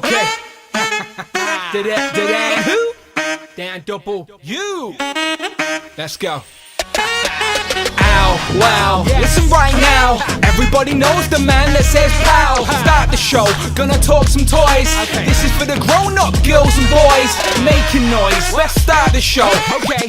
Okay. Dan who? Dan double you. Let's go. Ow, wow, listen right now. Everybody knows the man that says pow. Start the show, gonna talk some toys. This is for the grown-up girls and boys making noise. Let's start the show.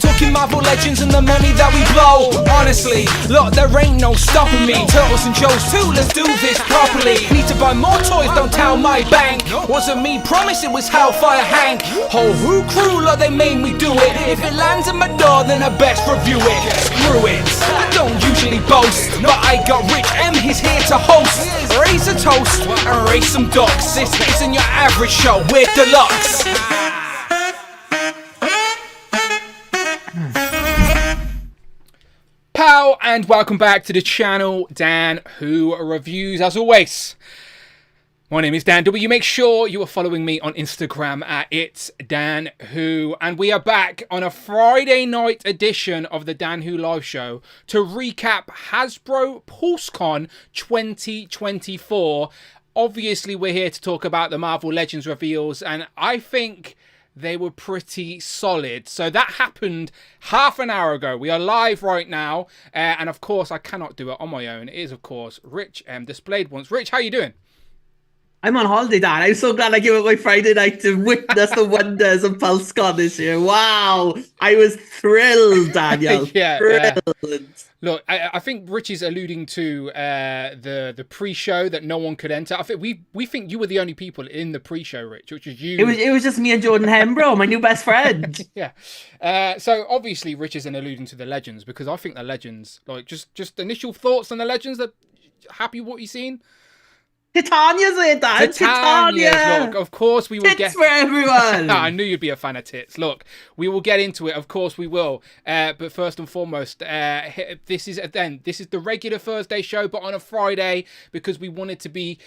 Talking Marvel Legends and the money that we blow. Honestly, look, there ain't no stopping me. Turtles and Joes too, let's do this properly. Need to buy more toys, don't tell my bank. Wasn't me, promise it was Hellfire Hank. Whole Who crew, look, they made me do it. If it lands in my door, then I best review it. Screw it, I don't usually boast, but I got Rich M, he's here to host. Raise a toast and raise some ducks. This isn't your average show, we're deluxe. Pow, and welcome back to the channel, Dan Who Reviews. As always, my name is Dan W. Make sure you are following me on Instagram at It's Dan Who. And we are back on a Friday night edition of the Dan Who Live Show to recap HASBRO PulseCon 2024. Obviously, we're here to talk about the Marvel Legends reveals, and I think they were pretty solid. So that happened half an hour ago. We are live right now. And of course, I cannot do it on my own. It is, of course, Rich M. Displayed Once. Rich, how you doing? I'm on holiday, Dan. I'm so glad I gave up my Friday night to witness the wonders of PulseCon this year. Wow. I was thrilled, Daniel. Thrilled. Look, I think Rich is alluding to the pre-show that no one could enter. I think we think you were the only people in the pre-show, Rich, which was you. It was just me and Jordan HASBRO, my new best friend. Yeah. So obviously Rich isn't alluding to the Legends, because I think the Legends, like just initial thoughts on the Legends. That happy what you've seen? Titania's it, Dan. Titania. Look, of course we will tits get for everyone. I knew you'd be a fan of tits. Look, we will get into it. Of course we will. But first and foremost, this is the regular Thursday show, but on a Friday, because we wanted to be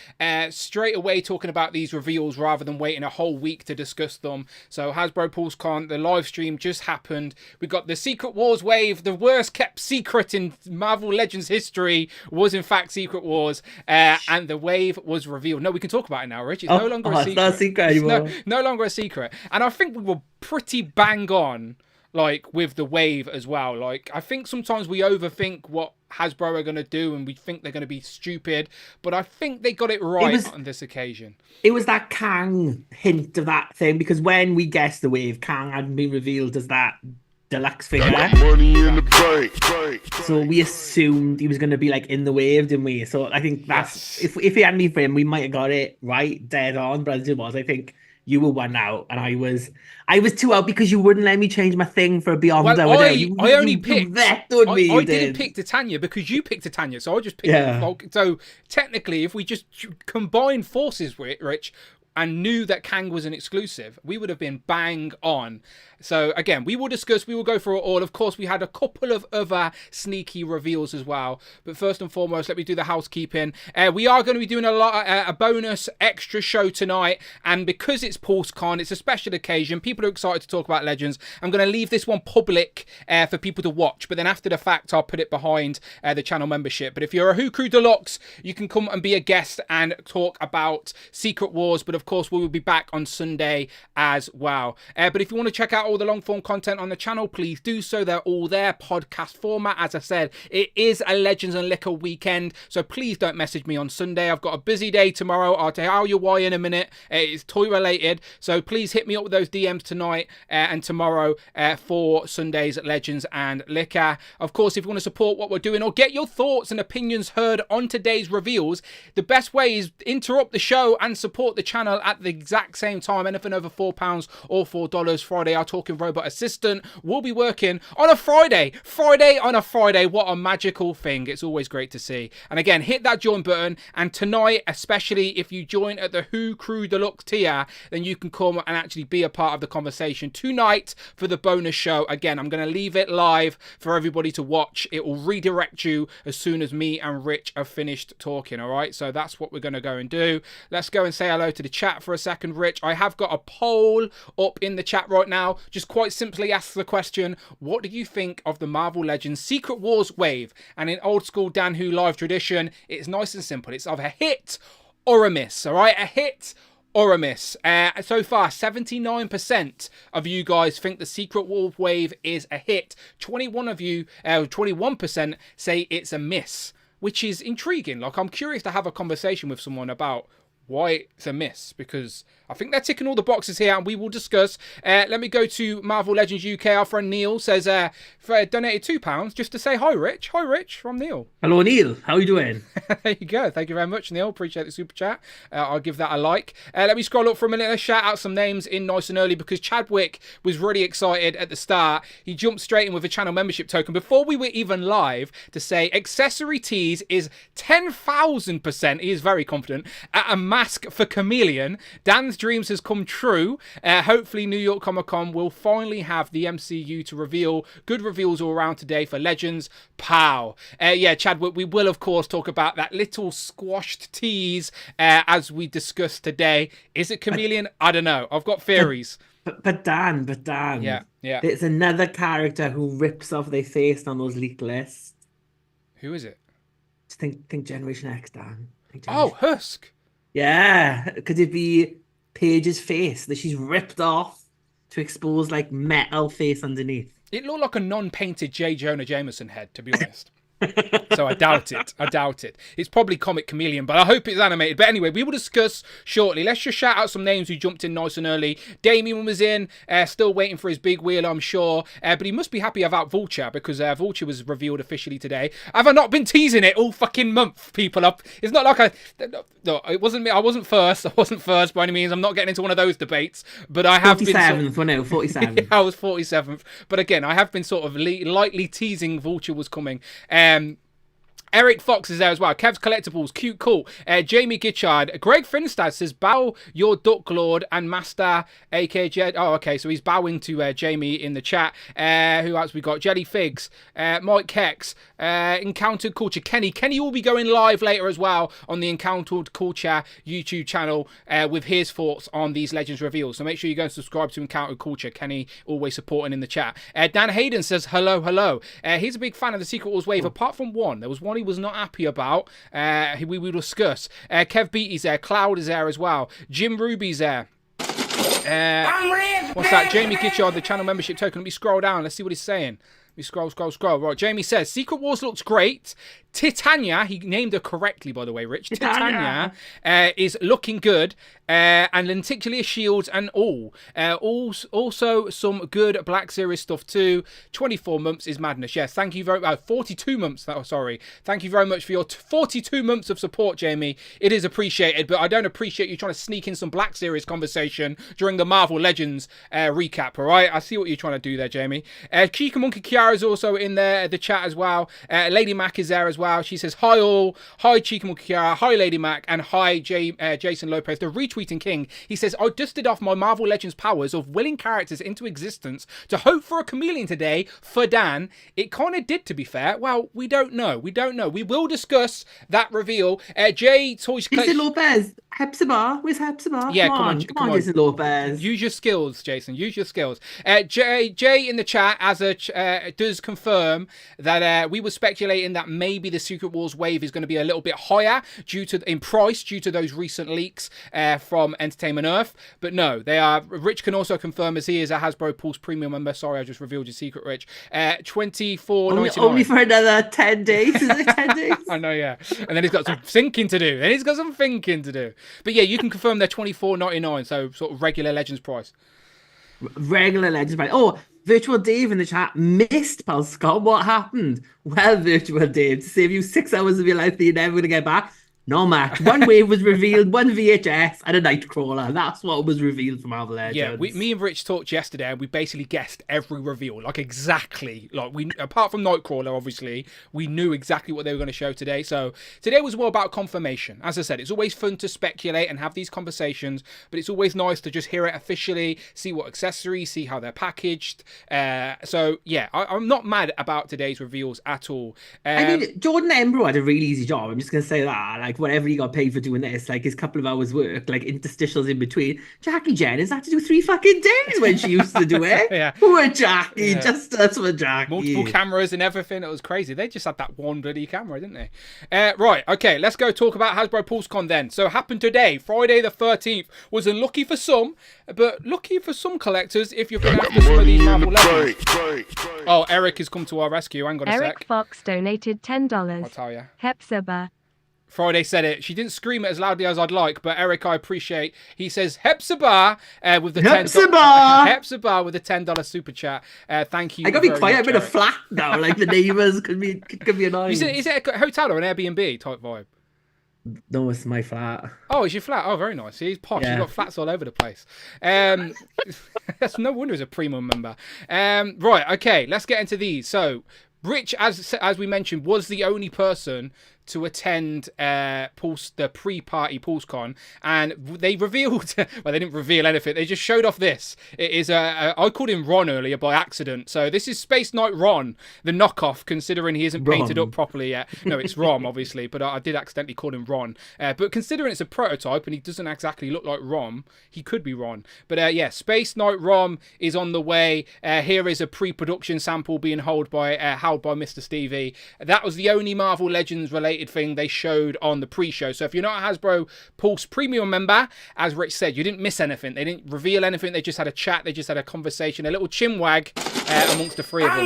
straight away talking about these reveals rather than waiting a whole week to discuss them. So HASBRO PulseCon, the live stream just happened. We got the Secret Wars wave, the worst kept secret in Marvel Legends history was in fact Secret Wars, and the wave was revealed. No, we can talk about it now, Rich. It's no longer a secret. It's not a secret anymore. No longer a secret. And I think we were pretty bang on, like, with the wave as well. Like, I think sometimes we overthink what HASBRO are going to do, and we think they're going to be stupid, but I think they got it right on this occasion. It was that Kang hint of that thing, because when we guessed the wave, Kang hadn't been revealed as that deluxe figure. Money in the bank. So we assumed he was going to be like in the wave, didn't we? So I think that's if it hadn't been for him, we might have got it right, dead on. But as it was, I think you were one out, and I was two out because you wouldn't let me change my thing for a Beyond. Well, I only picked. I didn't pick Titania because you picked Titania, so I just picked Hulk. So technically, if we just combined forces, Rich, and knew that Kang was an exclusive, we would have been bang on. So again, we will discuss, we will go through it all. Of course, we had a couple of other sneaky reveals as well. But first and foremost, let me do the housekeeping. We are going to be doing a bonus extra show tonight. And because it's PulseCon, it's a special occasion. People are excited to talk about Legends. I'm going to leave this one public for people to watch. But then after the fact, I'll put it behind the channel membership. But if you're a Who Crew Deluxe, you can come and be a guest and talk about Secret Wars. But of course, we will be back on Sunday as well. But if you want to check out all the long form content on the channel, please do so. They're all there, podcast format. As I said, it is a Legends and Liquor weekend, so please don't message me on Sunday. I've got a busy day tomorrow. I'll tell you why in a minute. It's toy related, so please hit me up with those DMs tonight and tomorrow for Sunday's Legends and Liquor. Of course, if you want to support what we're doing or get your thoughts and opinions heard on today's reveals, the best way is interrupt the show and support the channel at the exact same time. Anything over £4 or $4 Friday, I'll talk Robot Assistant will be working on a Friday on a Friday. What a magical thing. It's always great to see. And again, hit that join button, and tonight, especially if you join at the Who Crew Deluxe tier, then you can come and actually be a part of the conversation tonight for the bonus show. Again, I'm going to leave it live for everybody to watch. It will redirect you as soon as me and Rich have finished talking. All right, so that's what we're going to go and do. Let's go and say hello to the chat for a second. Rich, I have got a poll up in the chat right now. Just quite simply ask the question, what do you think of the Marvel Legends Secret Wars wave? And in old school Dan Who live tradition, it's nice and simple. It's either a hit or a miss, all right? A hit or a miss? So far, 79% of you guys think the Secret Wolf Wave is a hit. 21% say it's a miss, which is intriguing. Like, I'm curious to have a conversation with someone about why it's a miss, because I think they're ticking all the boxes here, and we will discuss. Let me go to Marvel Legends UK. Our friend Neil says, donated £2 just to say hi, Rich. Hi, Rich, from Neil. Hello, Neil. How are you doing? There you go. Thank you very much, Neil. Appreciate the super chat. I'll give that a like. Let me scroll up for a minute. Let's shout out some names in nice and early, because Chadwick was really excited at the start. He jumped straight in with a channel membership token before we were even live to say accessory tees is 10,000%. He is very confident. At a mask for Chameleon. Dan's dreams has come true. Hopefully New York Comic Con will finally have the MCU to reveal. Good reveals all around today for Legends. Pow. Yeah, Chadwick, we will of course talk about that little squashed tease as we discussed today. Is it Chameleon? I don't know. I've got theories. But Dan. Yeah. There's another character who rips off their face on those leak lists. Who is it? Just think Generation X, Dan. Oh, Husk. Yeah, could it be Paige's face that she's ripped off to expose like metal face underneath? It looked like a non-painted J. Jonah Jameson head, to be honest. So I doubt it. It's probably Comic Chameleon, but I hope it's animated. But anyway, we will discuss shortly. Let's just shout out some names who jumped in nice and early. Damien was in, still waiting for his big wheel, I'm sure. But he must be happy about Vulture, because Vulture was revealed officially today. Have I not been teasing it all fucking month, people? Up. It's not like no, it wasn't me. I wasn't first by any means. I'm not getting into one of those debates. But I have 47th, been... 47th. Yeah, I was 47th. But again, I have been sort of lightly teasing Vulture was coming. Eric Fox is there as well. Kev's Collectibles, cute, cool. Jamie Gitchard. Greg Finstad says, bow your Duck Lord and Master AKJ. Oh, okay, so he's bowing to Jamie in the chat. Who else we got? Jelly Figs. Mike Kex. Encountered Culture. Kenny will be going live later as well on the Encountered Culture YouTube channel with his thoughts on these Legends reveals. So make sure you go and subscribe to Encountered Culture. Kenny always supporting in the chat. Dan Hayden says, hello. He's a big fan of the Secret Wars wave, apart from one. There was one he was not happy about. We will discuss. Kev Beatty's there. Cloud is there as well. Jim Ruby's there. What's that? Jamie Gitchard, the channel membership token. Let me scroll down. Let's see what he's saying. We scroll. Right, Jamie says, Secret Wars looks great. Titania, he named her correctly, by the way, Rich. Titania is looking good. And lenticular shields and all. Also, some good Black Series stuff too. 24 months is madness. Yes, thank you very much. 42 months. Sorry. Thank you very much for your 42 months of support, Jamie. It is appreciated, but I don't appreciate you trying to sneak in some Black Series conversation during the Marvel Legends recap, all right? I see what you're trying to do there, Jamie. Chica Monkey Kiara is also in there, the chat as well. Lady Mac is there as well. She says, hi all. Hi, Chica Monkey Kiara. Hi, Lady Mac. And hi, Jason Lopez, the retweeting king. He says, I dusted off my Marvel Legends powers of willing characters into existence to hope for a chameleon today for Dan. It kind of did, to be fair. Well, we don't know. We will discuss that reveal. Jay Toys... Jason Lopez. Hepzibah. Where's Hepzibah? Yeah, come on, Jason Lopez. Use your skills, Jason. Use your skills. Jay in the chat does confirm that we were speculating that maybe the Secret Wars wave is going to be a little bit higher in price due to those recent leaks from Entertainment Earth. But no, they are. Rich can also confirm, as he is a Hasbro Pulse Premium member. Sorry, I just revealed your secret, Rich. $24.99. Only for another 10 days. Is it 10 days? I know, yeah. And then he's got some thinking to do. But yeah, you can confirm they're $24.99, so sort of regular Legends price. Regular Legends price. Oh, Virtual Dave in the chat missed Pal Scott. What happened? Well, Virtual Dave, to save you 6 hours of your life that you're never going to get back. No match. One wave was revealed, one VHS, and a Nightcrawler. That's what was revealed from Marvel Legends. Yeah, me and Rich talked yesterday, and we basically guessed every reveal, like exactly. Like apart from Nightcrawler, obviously, we knew exactly what they were going to show today. So today was more about confirmation. As I said, it's always fun to speculate and have these conversations, but it's always nice to just hear it officially, see what accessories, see how they're packaged. So yeah, I'm not mad about today's reveals at all. I mean, Jordan Embro had a really easy job. I'm just going to say that. Like, like whatever he got paid for doing this, like his couple of hours work, like interstitials in between. Jackie Jennings had to do 3 fucking days when she used to do it. Yeah. Poor Jackie, just that's for Jackie. Multiple cameras and everything. It was crazy. They just had that one bloody camera, didn't they? Right, okay, let's go talk about Hasbro PulseCon then. So happened today, Friday the 13th. Was unlucky for some, but lucky for some collectors if you've been after some of these Marvel Legends. Oh, Eric has come to our rescue. Hang on a sec. Eric Fox donated $10. I'll tell you. Hepzibah. Friday said it. She didn't scream it as loudly as I'd like, but Eric, I appreciate. He says Hepzibah with the Hepzibah with the $10 super chat. Thank you. I gotta be quiet. I'm in a flat now. Like the neighbours could be annoying. Is it a hotel or an Airbnb type vibe? No, it's my flat. Oh, it's your flat. Oh, very nice. He's posh. Yeah. He's got flats all over the place. That's no wonder he's a premium member. Right. Okay. Let's get into these. So, Rich, as we mentioned, was the only person to attend the pre-party PulseCon, and they revealed, well, they didn't reveal anything, they just showed off this. It is I called him Ron earlier by accident, so this is Space Knight Ron, the knockoff, considering he isn't painted up properly yet. No, it's Rom, obviously, but I did accidentally call him Ron. But considering it's a prototype and he doesn't exactly look like Rom, he could be Ron. But yeah, Space Knight Rom is on the way. Here is a pre-production sample being held by Mr. Stevie. That was the only Marvel Legends related thing they showed on the pre-show. So if you're not a Hasbro Pulse Premium member, as Rich said, you didn't miss anything. They didn't reveal anything. They just had a chat. They just had a conversation, a little chinwag amongst the three of them.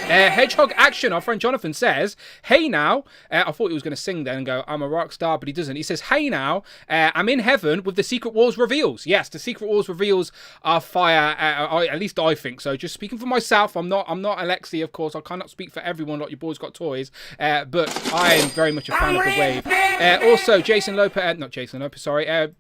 Hedgehog Action, our friend Jonathan says, hey now, I thought he was going to sing then and go, I'm a rock star, but he doesn't. He says, hey now, I'm in heaven with the Secret Wars reveals. Yes, the Secret Wars reveals are fire. At least I think so. Just speaking for myself, I'm not Alexi, of course. I cannot speak for everyone like your boys got toys, but I am very much a fan of the wave. Also,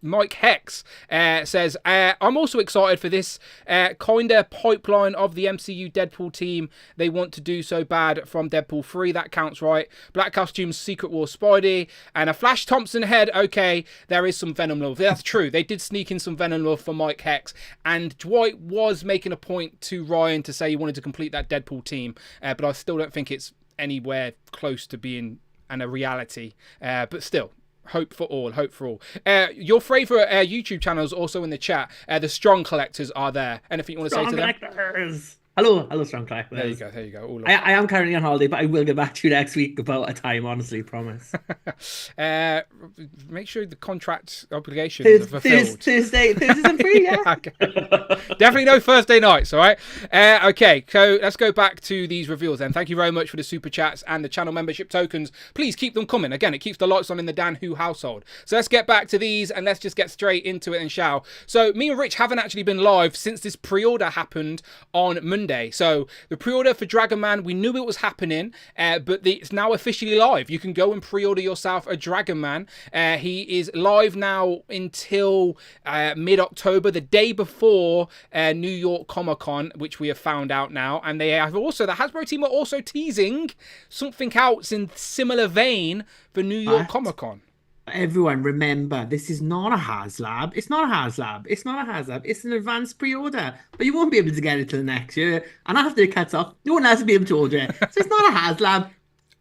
Mike Hex says, I'm also excited for this kind of pipeline of the MCU Deadpool team. They want to do so bad from Deadpool 3. That counts, right? Black Costumes, Secret Wars Spidey, and a Flash Thompson head. Okay, there is some Venom love. That's true. They did sneak in some Venom love for Mike Hex. And Dwight was making a point to Ryan to say he wanted to complete that Deadpool team. But I still don't think it's anywhere close to being a reality. But still, hope for all. Your favourite YouTube channels also in the chat. The Strong Collectors are there. Anything you want to say to them? Collectors. Hello, Strong Collectors. There you go. I am currently on holiday, but I will get back to you next week about a time, honestly, promise. Make sure the contract obligations are fulfilled. Thursdays I'm free, yeah. Okay. Definitely no Thursday nights, all right? Okay, so let's go back to these reveals then. Thank you very much for the super chats and the channel membership tokens. Please keep them coming. Again, it keeps the lights on in the Dan Who household. So let's get back to these and let's just get straight into it and shall. So me and Rich haven't actually been live since this pre-order happened on Monday. So the pre-order for Dragon Man, we knew it was happening, but it's now officially live. You can go and pre-order yourself a Dragon Man. He is live now until mid-October, the day before New York Comic-Con, which we have found out now. And they have also, the Hasbro team are also teasing something else in similar vein for New York Comic-Con. Everyone, remember, this is not a HasLab. It's not a HasLab. It's an advanced pre-order. But you won't be able to get it till next year. And after it cuts off, no one else will be able to order it. So it's not a HasLab.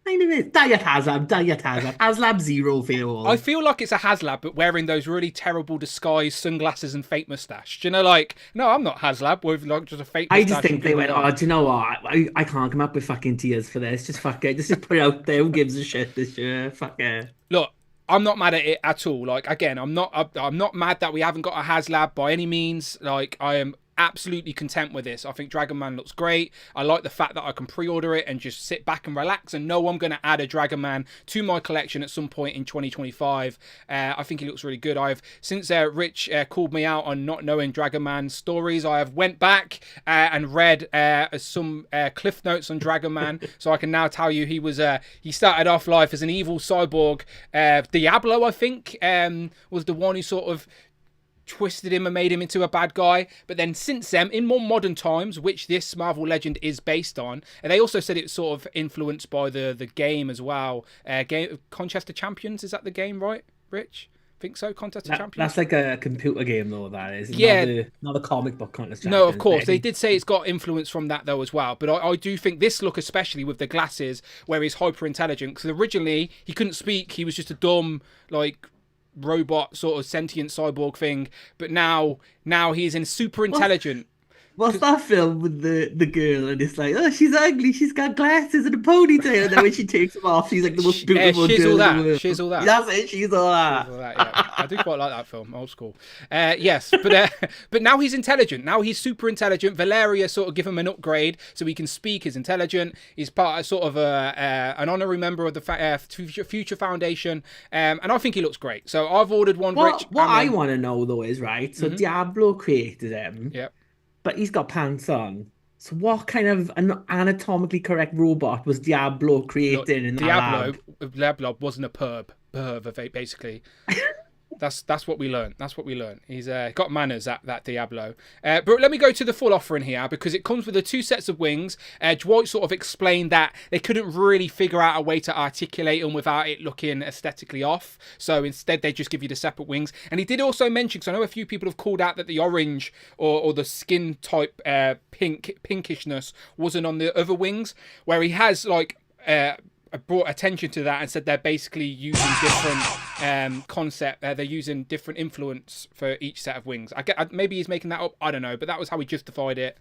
Kind of is. Diet HasLab. HasLab 0 for you all. I feel like it's a HasLab, but wearing those really terrible disguised sunglasses and fake moustache. Do you know, like, no, I'm not HasLab with like just a fake moustache. I just think they went, oh, do you know what? I can't come up with fucking tears for this. Just fuck it. Just put it out there. Who gives a shit this year? Fuck it. Look, I'm not mad at it at all. Like, again, I'm not mad that we haven't got a HasLab by any means. Like, I am absolutely content with this. I think Dragon Man looks great. I like the fact that I can pre-order it and just sit back and relax and know I'm going to add a Dragon Man to my collection at some point in 2025. I think he looks really good. Since Rich called me out on not knowing Dragon Man stories, I have went back and read some cliff notes on Dragon Man, so I can now tell you he started off life as an evil cyborg. Diablo, I think, was the one who sort of twisted him and made him into a bad guy. But then since then, in more modern times, which this Marvel Legend is based on, and they also said it's sort of influenced by the game as well. Game Conchester Champions, is that the game, right, Rich? Think so. Contest of Champions. That's like a computer game, though. That is. Yeah. Not a comic book Contest of No, Champions. of course. They did say it's got influence from that, though, as well. But I do think this look, especially with the glasses, where he's hyper intelligent, because originally he couldn't speak. He was just a dumb, like, robot sort of sentient cyborg thing. But now he's in super intelligent. What's that film with the girl and it's like, oh, she's ugly, she's got glasses and a ponytail, and then when she takes them off, she's like the most beautiful girl in the world. She's all that. That's it. She's all that. Yeah. I do quite like that film. Old school. Yes, but now he's intelligent. Now he's super intelligent. Valeria sort of give him an upgrade so he can speak. He's intelligent. He's part of sort of an honorary member of the Future Foundation, and I think he looks great. So I've ordered one. What I want to know though is right. So Diablo created him. Yep. But he's got pants on. So what kind of an anatomically correct robot was Diablo creating in that lab? Diablo wasn't a perv, basically. That's what we learned. He's got manners, that Diablo. But let me go to the full offering here, because it comes with the 2 sets of wings. Dwight sort of explained that they couldn't really figure out a way to articulate them without it looking aesthetically off. So instead, they just give you the separate wings. And he did also mention, because I know a few people have called out that the orange or the skin type pinkishness wasn't on the other wings, where he has like... brought attention to that and said they're basically using different concept. They're using different influence for each set of wings. Maybe he's making that up. I don't know, but that was how he justified it.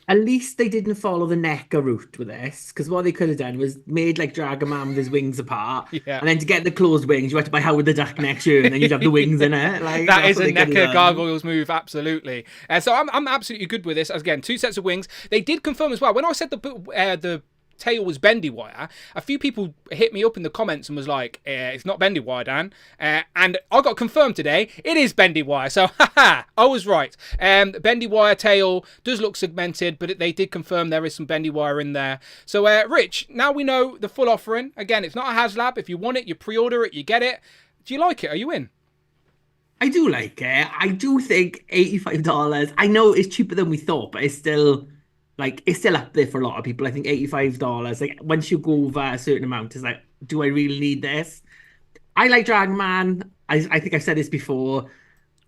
At least they didn't follow the NECA route with this, because what they could have done was made like Dragon Man with his wings apart, and then to get the closed wings, you had to buy Howard the Duck next year, and then you'd have the wings in it. Like that is a NECA gargoyles move, absolutely. So I'm absolutely good with this. Again, 2 sets of wings. They did confirm as well when I said the tail was bendy wire. A few people hit me up in the comments and was like, it's not bendy wire, Dan. And I got confirmed today, it is bendy wire. So, I was right. Bendy wire tail does look segmented, but they did confirm there is some bendy wire in there. So, Rich, now we know the full offering. Again, it's not a HasLab. If you want it, you pre-order it, you get it. Do you like it? Are you in? I do like it. I do think $85. I know it's cheaper than we thought, but it's still... like, it's still up there for a lot of people. I think $85. Like, once you go over a certain amount, it's like, do I really need this? I like Dragon Man. I think I've said this before.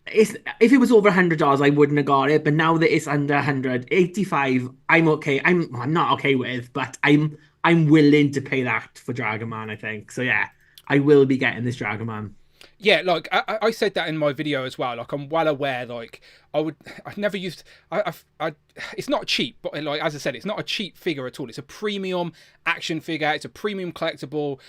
If it was over $100, I wouldn't have got it. But now that it's under 100, 85, I'm okay. I'm not okay with, but I'm willing to pay that for Dragon Man, I think. So yeah, I will be getting this Dragon Man. Yeah, like I said that in my video as well. Like, I'm well aware. Like, I've never used. It's not cheap, but like as I said, it's not a cheap figure at all. It's a premium action figure. It's a premium collectible,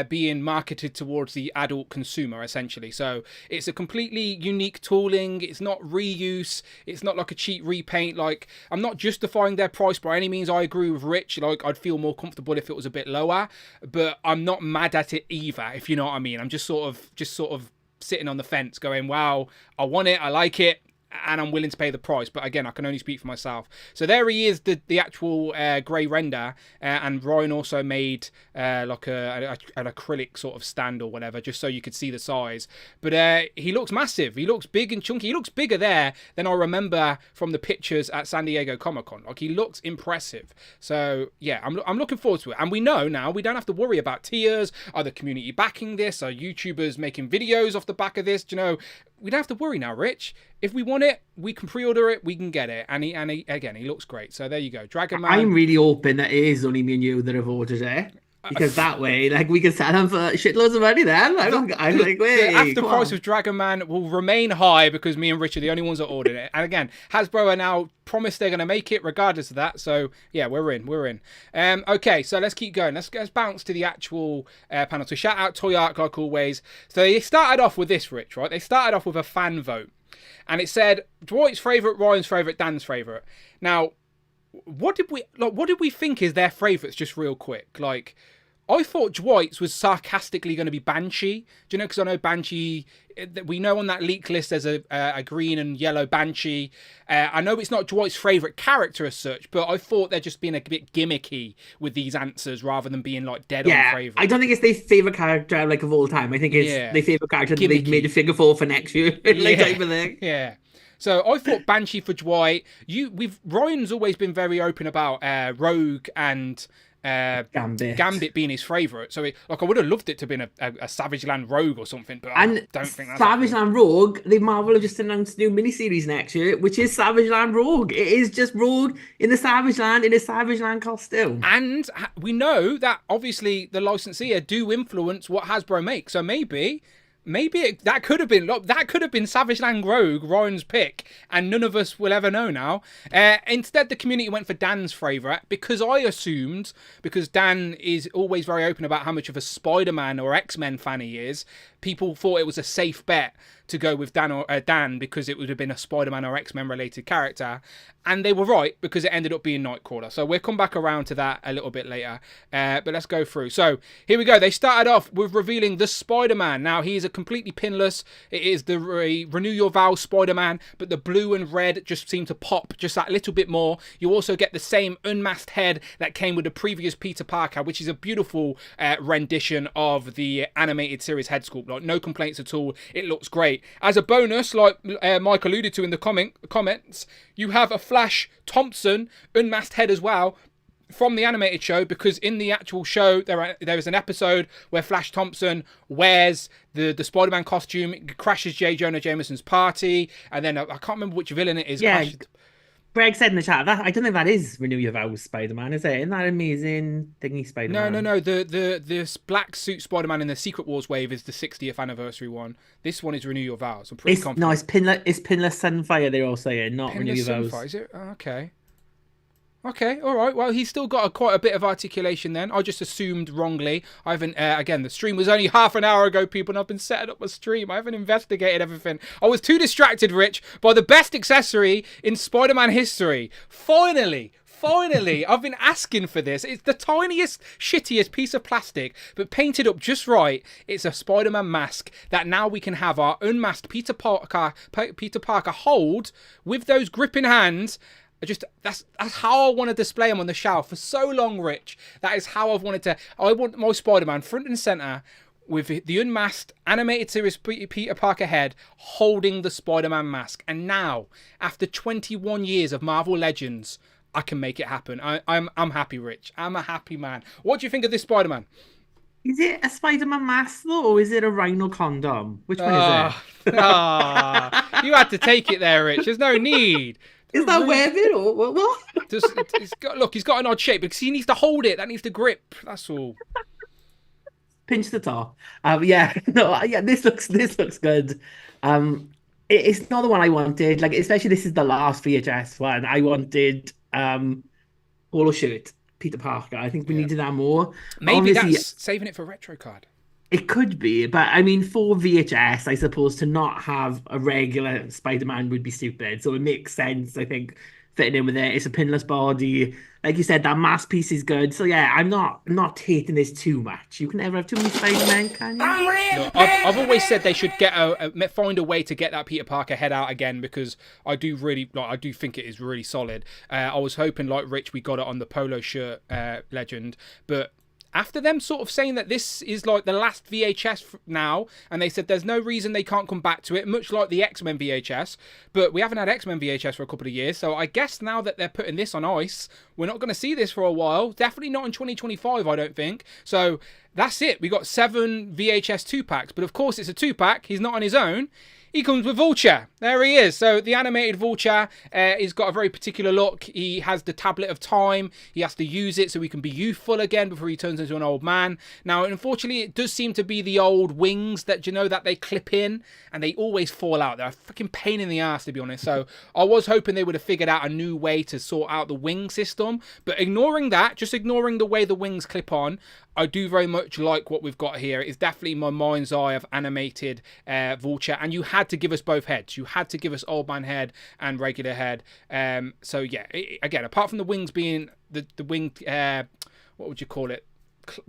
being marketed towards the adult consumer essentially. So it's a completely unique tooling. It's not reuse. It's not like a cheap repaint. Like, I'm not justifying their price by any means. I agree with Rich. Like, I'd feel more comfortable if it was a bit lower, but I'm not mad at it either. If you know what I mean. I'm just sort of sitting on the fence going, wow, I want it, I like it, and I'm willing to pay the price. But again, I can only speak for myself. So there he is, the actual grey render, and Ryan also made like an acrylic sort of stand or whatever, just so you could see the size. But he looks massive. He looks big and chunky. He looks bigger there than I remember from the pictures at San Diego Comic-Con. Like, he looks impressive. So yeah, I'm looking forward to it. And we know now we don't have to worry about tiers. Are the community backing this? Are YouTubers making videos off the back of this? Do you know, we don't have to worry now, Rich. If we want it, we can pre-order it, we can get it. And he again, he looks great. So there you go. Dragon Man. I'm really hoping that it is only me and you that have ordered it. Because that way, like, we can sell them for shitloads of money then. I'm like, wait. The after price of Dragon Man will remain high because me and Rich are the only ones that ordered it. And again, Hasbro are now promised they're going to make it regardless of that. So yeah, we're in. Okay, so let's keep going. Let's bounce to the actual panel. So shout out Toy Arc like always. So they started off with this, Rich, right? They started off with a fan vote. And it said Dwight's favourite, Ryan's favourite, Dan's favourite. Now, what did we think is their favourites, just real quick? Like, I thought Dwight's was sarcastically going to be Banshee. Do you know? Because I know Banshee, we know on that leak list there's a green and yellow Banshee. I know it's not Dwight's favourite character as such, but I thought they're just being a bit gimmicky with these answers rather than being like dead on favourite. I don't think it's their favourite character like of all time. I think it's their favourite character that they've made a figure for next year, like type of thing. Yeah. So I thought Banshee for Dwight. Ryan's always been very open about Rogue and Gambit. being his favourite. So I would have loved it to have been a Savage Land Rogue or something, but And I don't think that's Savage happening. Land Rogue, Marvel have just announced a new miniseries next year, which is Savage Land Rogue. It is just Rogue in the Savage Land in a Savage Land costume. And we know that obviously the licensee do influence what Hasbro makes. So maybe that could have been Savage Land Rogue, Ryan's pick, and none of us will ever know now. Instead, the community went for Dan's favourite because Dan is always very open about how much of a Spider-Man or X-Men fan he is. People thought it was a safe bet to go with Dan because it would have been a Spider-Man or X-Men related character, and they were right because it ended up being Nightcrawler. So we'll come back around to that a little bit later, but let's go through. So here we go. They started off with revealing the Spider-Man. Now he is a completely pinless. It is the Renew Your Vows Spider-Man, but the blue and red just seem to pop just that little bit more. You also get the same unmasked head that came with the previous Peter Parker, which is a beautiful rendition of the animated series head sculpt. Like, no complaints at all. It looks great. As a bonus, like Mike alluded to in the comments, you have a Flash Thompson unmasked head as well from the animated show, because in the actual show there is an episode where Flash Thompson wears the Spider-Man costume, crashes J. Jonah Jameson's party, and then I can't remember which villain it is. Yeah, Greg said in the chat that I don't think that is Renew Your Vows Spider-Man, is it? Isn't that Amazing Thingy Spider-Man? No. The black suit Spider-Man in the Secret Wars wave is the 60th anniversary one. This one is Renew Your Vows. I'm pretty confident. No, it's Pinless Sunfire. They're all saying, not Renew Your Vows. Sunfire, is it? Oh, okay, all right. Well, he's still got quite a bit of articulation then. I just assumed wrongly. I haven't, again, the stream was only half an hour ago, people, and I've been setting up a stream. I haven't investigated everything. I was too distracted, Rich, by the best accessory in Spider-Man history. Finally, I've been asking for this. It's the tiniest, shittiest piece of plastic, but painted up just right. It's a Spider-Man mask that now we can have our unmasked Peter Parker hold with those gripping hands. That's how I want to display him on the shelf for so long, Rich. That is how I've wanted to. I want my Spider-Man front and center with the unmasked animated series Peter Parker head holding the Spider-Man mask. And now, after 21 years of Marvel Legends, I can make it happen. I'm happy, Rich. I'm a happy man. What do you think of this Spider-Man? Is it a Spider-Man mask though, or is it a rhino condom? Which one is it? You had to take it there, Rich. There's no need. Is that webbing or what? He's got an odd shape because he needs to hold it. That needs to grip. That's all. Pinch the top. This looks good. It's not the one I wanted. Like, especially this is the last VHS one. I wanted polo shirt Peter Parker. I think we needed that more. Maybe that's saving it for retro card. It could be, but I mean, for VHS, I suppose to not have a regular Spider-Man would be stupid. So it makes sense, I think, fitting in with it. It's a pinless body. Like you said, that mask piece is good. So yeah, I'm not hating this too much. You can never have too many Spider-Men, can you? No, I've always said they should find a way to get that Peter Parker head out again, because I do think it is really solid. I was hoping, like Rich, we got it on the polo shirt legend, but after them sort of saying that this is like the last VHS now, and they said there's no reason they can't come back to it, much like the X-Men VHS, but we haven't had X-Men VHS for a couple of years, so I guess now that they're putting this on ice, we're not going to see this for a while. Definitely not in 2025, I don't think. So that's it. We got 7 VHS 2-packs, but of course it's a 2-pack. He's not on his own. He comes with Vulture. There he is. So the animated Vulture, he's got a very particular look. He has the tablet of time. He has to use it so he can be youthful again before he turns into an old man. Now, unfortunately, it does seem to be the old wings that, that they clip in, and they always fall out. They're a fucking pain in the ass, to be honest. So I was hoping they would have figured out a new way to sort out the wing system. But ignoring that, just ignoring the way the wings clip on, I do very much like what we've got here. It's definitely my mind's eye of animated Vulture, and you had to give us both heads. You had to give us old man head and regular head. So yeah, again, apart from the wings being the wing, what would you call it?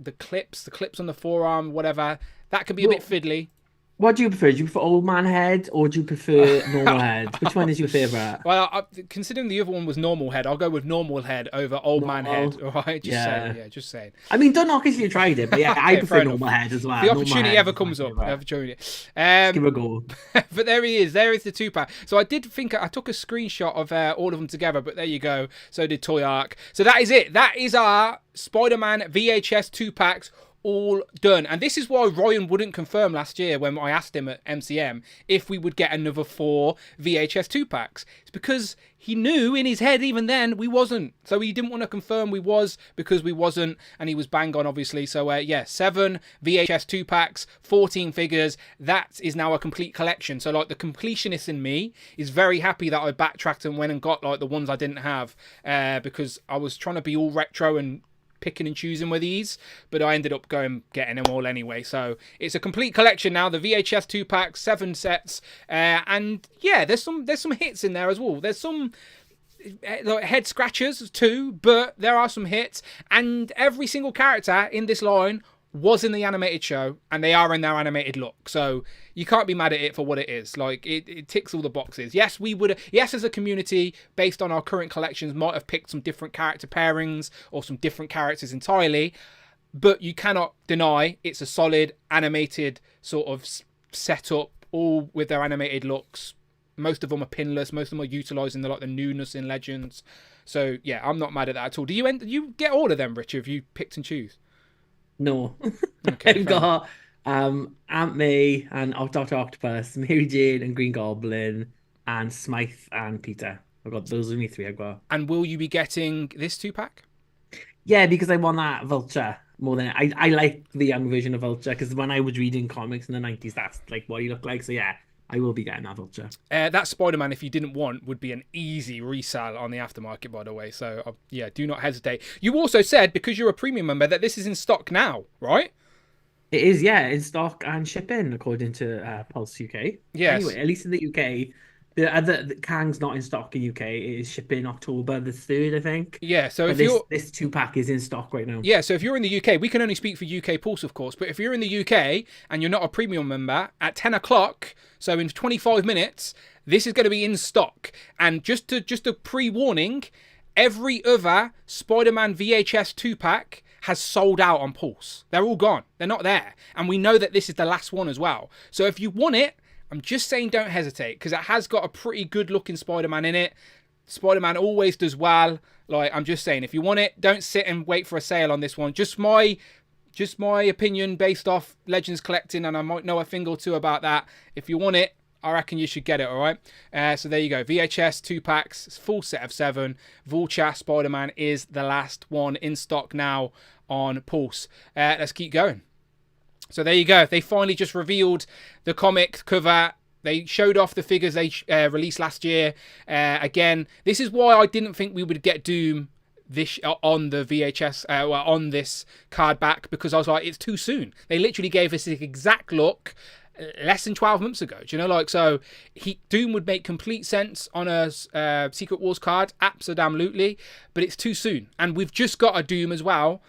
The clips on the forearm, whatever. That can be a bit fiddly. What do you prefer? Do you prefer old man head or do you prefer normal head? Which one is your favorite? Well, considering the other one was normal head, I'll go with normal head over old man head. Normal. All right, just saying. Yeah. Yeah, just saying. I mean, don't knock if you tried it, but yeah, I Okay, prefer fair enough. normal head as well. The Normal opportunity head ever is my comes up. The favourite. opportunity. Just give it a go. But there he is. There is the 2-pack. So I did think I took a screenshot of all of them together, but there you go. So did Toy Arc. So that is it. That is our Spider-Man VHS 2-packs all done. And this is why Ryan wouldn't confirm last year when I asked him at MCM if we would get another 4 VHS 2-packs. It's because he knew in his head even then we wasn't. So he didn't want to confirm we was because we wasn't, and he was bang on obviously. So yeah, 7 VHS 2-packs, 14 figures. That is now a complete collection. So like the completionist in me is very happy that I backtracked and went and got like the ones I didn't have because I was trying to be all retro and picking and choosing with these, but I ended up getting them all anyway. So it's a complete collection now. The VHS 2-pack, 7 sets, and yeah, there's some hits in there as well. There's some like head scratchers too, but there are some hits, and every single character in this line was in the animated show, and they are in their animated look. So you can't be mad at it for what it is. Like it ticks all the boxes. Yes, as a community, based on our current collections, might have picked some different character pairings or some different characters entirely, but you cannot deny it's a solid animated sort of setup, all with their animated looks. Most of them are pinless. Most of them are utilising the newness in Legends. So yeah, I'm not mad at that at all. Do you get all of them, Richard? If you picked and choose? No. Okay, I've got Aunt May and Dr. Octopus, Mary Jane and Green Goblin, and Smythe and Peter. I've got those are me 3 I've got. And will you be getting this 2-pack? Yeah, because I want that Vulture more than I like the young version of Vulture because when I was reading comics in the 90s, that's like what he looked like. So yeah, I will be getting that Vulture. That Spider-Man, if you didn't want, would be an easy resale on the aftermarket, by the way. So, yeah, do not hesitate. You also said, because you're a premium member, that this is in stock now, right? It is, yeah, in stock and shipping, according to Pulse UK. Yes. Anyway, at least in the UK, the Kang's not in stock in UK. It is shipping October the 3rd, I think. Yeah, so but this 2-pack is in stock right now. Yeah, so if you're in the UK, we can only speak for UK Pulse, of course, but if you're in the UK and you're not a premium member, at 10 o'clock, so in 25 minutes, this is going to be in stock. And just a pre-warning, every other Spider-Man VHS 2-pack has sold out on Pulse. They're all gone. They're not there. And we know that this is the last one as well. So if you want it, I'm just saying don't hesitate, because it has got a pretty good looking Spider-Man in it. Spider-Man always does well. Like, I'm just saying, if you want it, don't sit and wait for a sale on this one. Just my opinion based off Legends collecting, and I might know a thing or two about that. If you want it, I reckon you should get it, all right? So there you go. VHS 2-packs, full set of 7. Vulture Spider-Man is the last one in stock now on Pulse. Let's keep going. So there you go. They finally just revealed the comic cover. They showed off the figures they released last year. Again, this is why I didn't think we would get Doom this on the VHS, on this card back, because I was like, it's too soon. They literally gave us the exact look less than 12 months ago. Do you know, like, so Doom would make complete sense on a Secret Wars card, absolutely, but it's too soon. And we've just got a Doom as well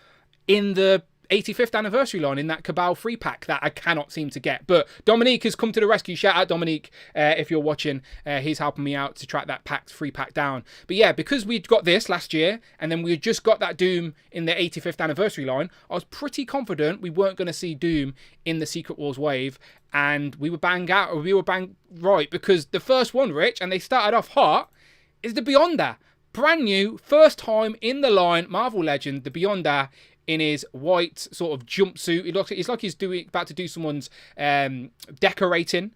in the 85th anniversary line in that Cabal 3-pack that I cannot seem to get. But Dominique has come to the rescue. Shout out Dominique if you're watching. He's helping me out to track that 3-pack down. But yeah, because we'd got this last year and then we just got that Doom in the 85th anniversary line, I was pretty confident we weren't going to see Doom in the Secret Wars wave. And we were bang right, because the first one, Rich, and they started off hot, is the Beyonder. Brand new, first time in the line, Marvel Legend, the Beyonder, in his white sort of jumpsuit. It's like he's about to do someone's decorating.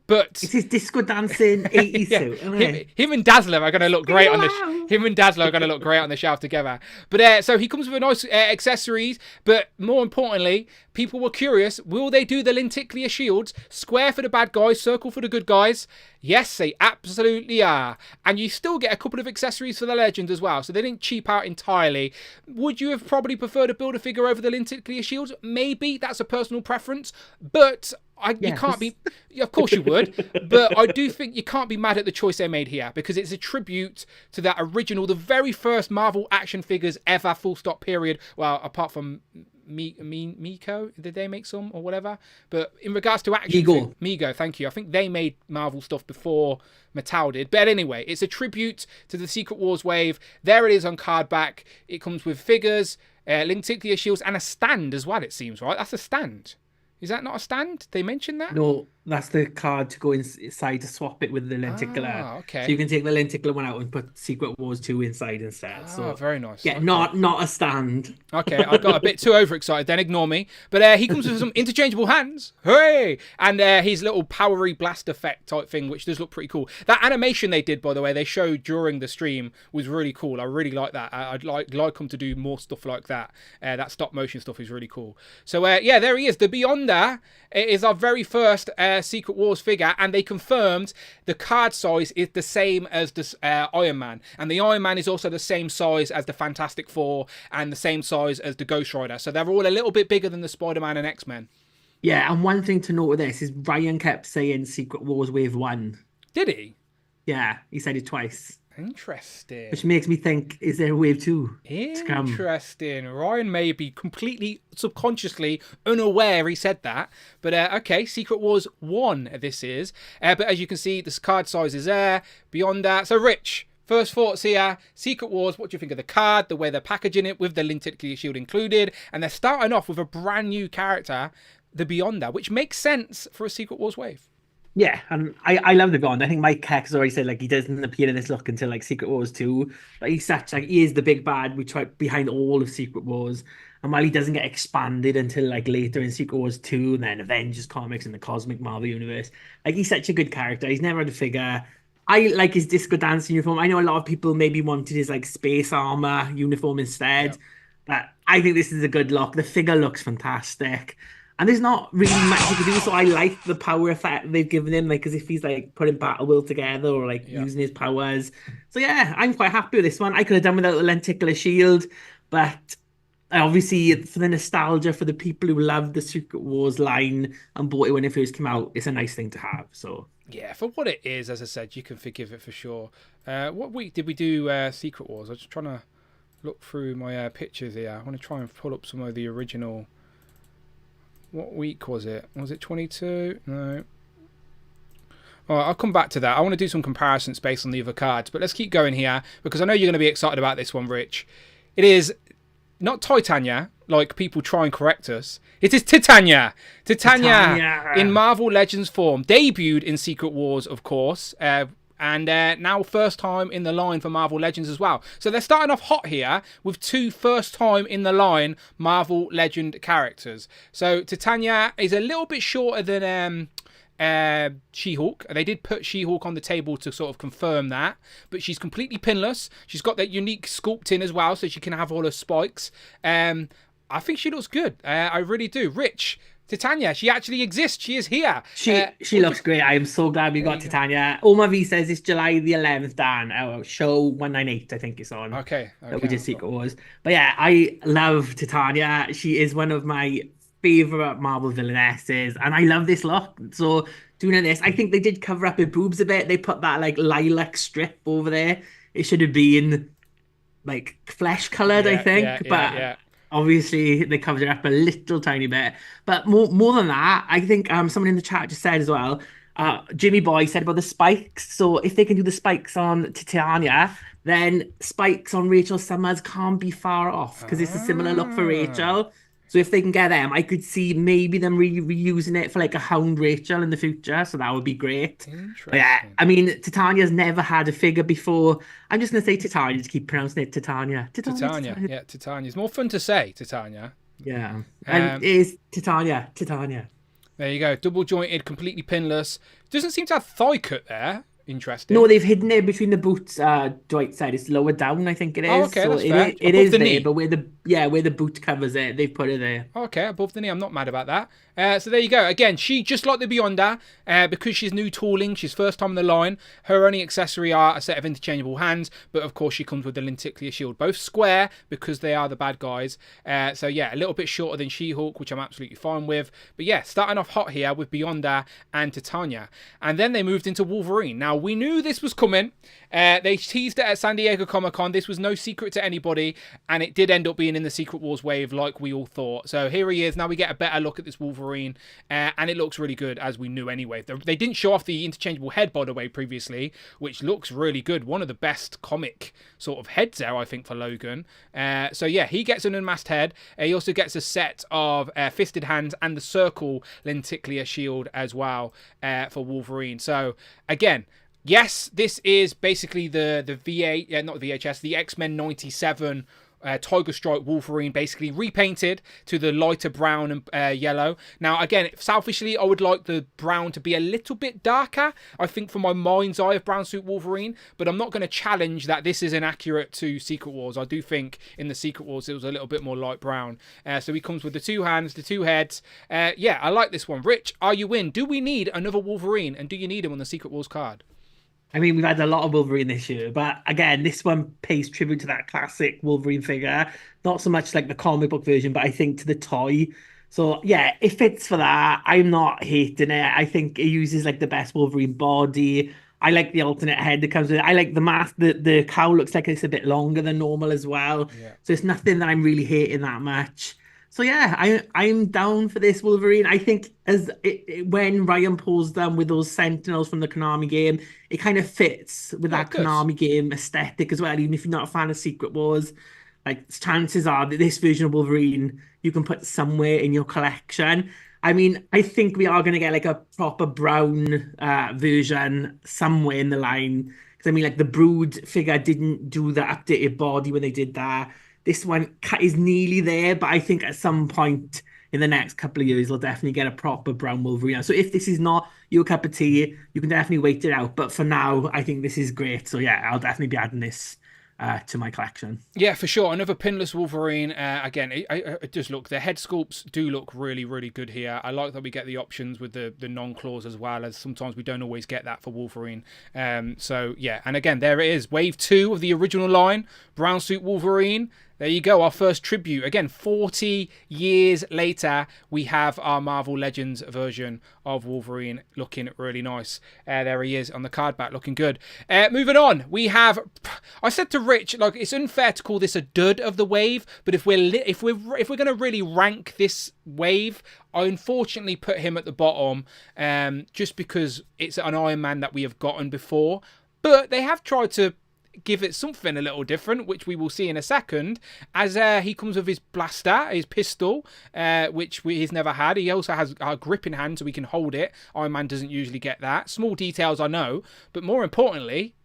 But it's his disco dancing 80s yeah, suit. Him and Dazzler are going to look great on the shelf together. But so he comes with nice accessories. But more importantly, people were curious: will they do the lenticular shields? Square for the bad guys, circle for the good guys. Yes, they absolutely are. And you still get a couple of accessories for the Legend as well. So they didn't cheap out entirely. Would you have probably preferred to build a figure over the lenticular shields? Maybe. That's a personal preference. But you can't be... Of course you would. But I do think you can't be mad at the choice they made here, because it's a tribute to that original, the very first Marvel action figures ever, full stop period. Well, apart from Miko, did they make some or whatever? But in regards to action, Mego, thank you. I think they made Marvel stuff before Mattel did. But anyway, it's a tribute to the Secret Wars wave. There it is on card back. It comes with figures, lenticular shields, and a stand as well, it seems, right? That's a stand. Is that not a stand? They mentioned that? No, that's the card to go inside to swap it with the lenticular. Okay. So you can take the lenticular one out and put Secret Wars 2 inside instead. So very nice. Yeah, okay. not a stand. Okay, I got a bit too overexcited then, ignore me. But he comes with some interchangeable hands. Hooray! And his little powery blast effect type thing, which does look pretty cool. That animation they did, by the way, they showed during the stream was really cool. I really like that. I'd like them to do more stuff like that. That stop motion stuff is really cool. So yeah, there he is. The Beyonder is our very first Secret Wars figure, and they confirmed the card size is the same as the Iron Man, and the Iron Man is also the same size as the Fantastic Four and the same size as the Ghost Rider, so they're all a little bit bigger than the Spider-Man and X-Men. Yeah, and one thing to note with this is Ryan kept saying Secret Wars Wave 1. Did he? Yeah, he said it twice. Interesting. Which makes me think, is there a wave 2? Interesting. Ryan may be completely subconsciously unaware he said that. But okay, Secret Wars 1 this is. But as you can see, the card size is there. Beyond that. So Rich, first thoughts here. Secret Wars, what do you think of the card? The way they're packaging it with the lenticular shield included. And they're starting off with a brand new character, the Beyonder, which makes sense for a Secret Wars wave. Yeah, and I love the Beyond. I think Mike Keck has already said like he doesn't appear in this look until like Secret Wars 2. But he's such like he is the big bad which behind all of Secret Wars. And while he doesn't get expanded until like later in Secret Wars 2 and then Avengers comics and the Cosmic Marvel Universe, like he's such a good character. He's never had a figure. I like his disco dance uniform. I know a lot of people maybe wanted his like space armor uniform instead. But I think this is a good look. The figure looks fantastic. And there's not really much you can do, so I like the power effect they've given him, like as if he's like putting Battle Will together or like using his powers. So yeah, I'm quite happy with this one. I could have done without the lenticular shield, but obviously for the nostalgia for the people who loved the Secret Wars line and bought it when it first came out, it's a nice thing to have. So yeah, for what it is, as I said, you can forgive it for sure. What week did we do Secret Wars? I was just trying to look through my pictures here. I want to try and pull up some of the original. What week was it? Was it 22? No. All right, I'll come back to that. I want to do some comparisons based on the other cards, but let's keep going here because I know you're going to be excited about this one, Rich. It is not Titania, like people try and correct us. It is Titania. Titania in Marvel Legends form. Debuted in Secret Wars, of course. And now first time in the line for Marvel Legends as well. So they're starting off hot here with 2 first time in the line Marvel Legend characters. So Titania is a little bit shorter than She-Hulk. They did put She-Hulk on the table to sort of confirm that. But she's completely pinless. She's got that unique sculpting as well, so she can have all her spikes. I think she looks good. I really do. Rich, Titania, she actually exists. She is here. She looks great. I am so glad we got Titania. Oma V says it's July the 11th, Dan. Show 198, I think it's on. Okay. That we did Secret Wars. But yeah, I love Titania. She is one of my favourite Marvel villainesses. And I love this look. So doing this, I think they did cover up her boobs a bit. They put that like lilac strip over there. It should have been like flesh coloured, I think. But obviously, they covered it up a little tiny bit. But more than that, I think someone in the chat just said as well, Jimmy Boy said about the spikes. So if they can do the spikes on Titania, then spikes on Rachel Summers can't be far off because it's a similar look for Rachel. So if they can get them, I could see maybe them reusing it for like a Hound Rachel in the future. So that would be great. But yeah, I mean, Titania's never had a figure before. I'm just going to say Titania to keep pronouncing it Titania. Titania. Yeah, Titania. It's more fun to say, Titania. Yeah. And it is Titania. There you go. Double jointed, completely pinless. Doesn't seem to have thigh cut there. Interesting. No, they've hidden it between the boots. Dwight said it's lower down. I think it is. Oh, okay, so that's fair. It is the there, knee. But where the boot covers it, they've put it there. Okay, above the knee. I'm not mad about that. So there you go. Again, she just like the Beyonder, because she's new tooling. She's first time in the line. Her only accessory are a set of interchangeable hands, but of course she comes with the lenticular shield, both square because they are the bad guys. So yeah, a little bit shorter than She-Hulk, which I'm absolutely fine with. But yeah, starting off hot here with Beyonder and Titania, and then they moved into Wolverine. Now Now, we knew this was coming. They teased it at San Diego Comic-Con. This was no secret to anybody, and it did end up being in the Secret Wars wave like we all thought. So here he is. Now we get a better look at this Wolverine, and it looks really good, as we knew anyway. They didn't show off the interchangeable head, by the way, previously, which looks really good. One of the best comic sort of heads there, I think, for Logan. So yeah, he gets an unmasked head. He also gets a set of fisted hands and the circle lenticular shield as well for Wolverine. So again, yes, this is basically the not the VHS, the X-Men 97 Tiger Stripe Wolverine, basically repainted to the lighter brown and yellow. Now, again, selfishly, I would like the brown to be a little bit darker, I think, for my mind's eye of Brown Suit Wolverine, but I'm not going to challenge that this is inaccurate to Secret Wars. I do think in the Secret Wars it was a little bit more light brown. So he comes with the two hands, the two heads. Yeah, I like this one. Rich, are you in? Do we need another Wolverine, and do you need him on the Secret Wars card? I mean, we've had a lot of Wolverine this year, but again, this one pays tribute to that classic Wolverine figure. Not so much like the comic book version, but I think to the toy. So yeah, it fits for that. I'm not hating it. I think it uses like the best Wolverine body. I like the alternate head that comes with it. I like the mask. The cowl looks like it's a bit longer than normal as well. Yeah. So it's nothing that I'm really hating that much. So yeah, I'm down for this Wolverine. I think when Ryan pulls them with those Sentinels from the Konami game, it kind of fits with that Konami game aesthetic as well. Even if you're not a fan of Secret Wars, like chances are that this version of Wolverine you can put somewhere in your collection. I mean, I think we are going to get like a proper brown version somewhere in the line. Because I mean, like the Brood figure didn't do the updated body when they did that. This one is nearly there, but I think at some point in the next couple of years, we'll definitely get a proper brown Wolverine. So if this is not your cup of tea, you can definitely wait it out. But for now, I think this is great. So yeah, I'll definitely be adding this to my collection. Yeah, for sure. Another pinless Wolverine. Again, it does look, the head sculpts do look really, really good here. I like that we get the options with the non-claws as well, as sometimes we don't always get that for Wolverine. So yeah, and again, there it is. Wave 2 of the original line, Brown Suit Wolverine. There you go, our first tribute. Again, 40 years later, we have our Marvel Legends version of Wolverine looking really nice. There he is on the card back, looking good. Moving on, we have... I said to Rich, like, it's unfair to call this a dud of the wave, but if we're going to really rank this wave, I unfortunately put him at the bottom, just because it's an Iron Man that we have gotten before. But they have tried to give it something a little different, which we will see in a second, as he comes with his blaster, his pistol, which he's never had. He also has a grip in hand so we can hold it. Iron Man doesn't usually get that. Small details, I know, but more importantly,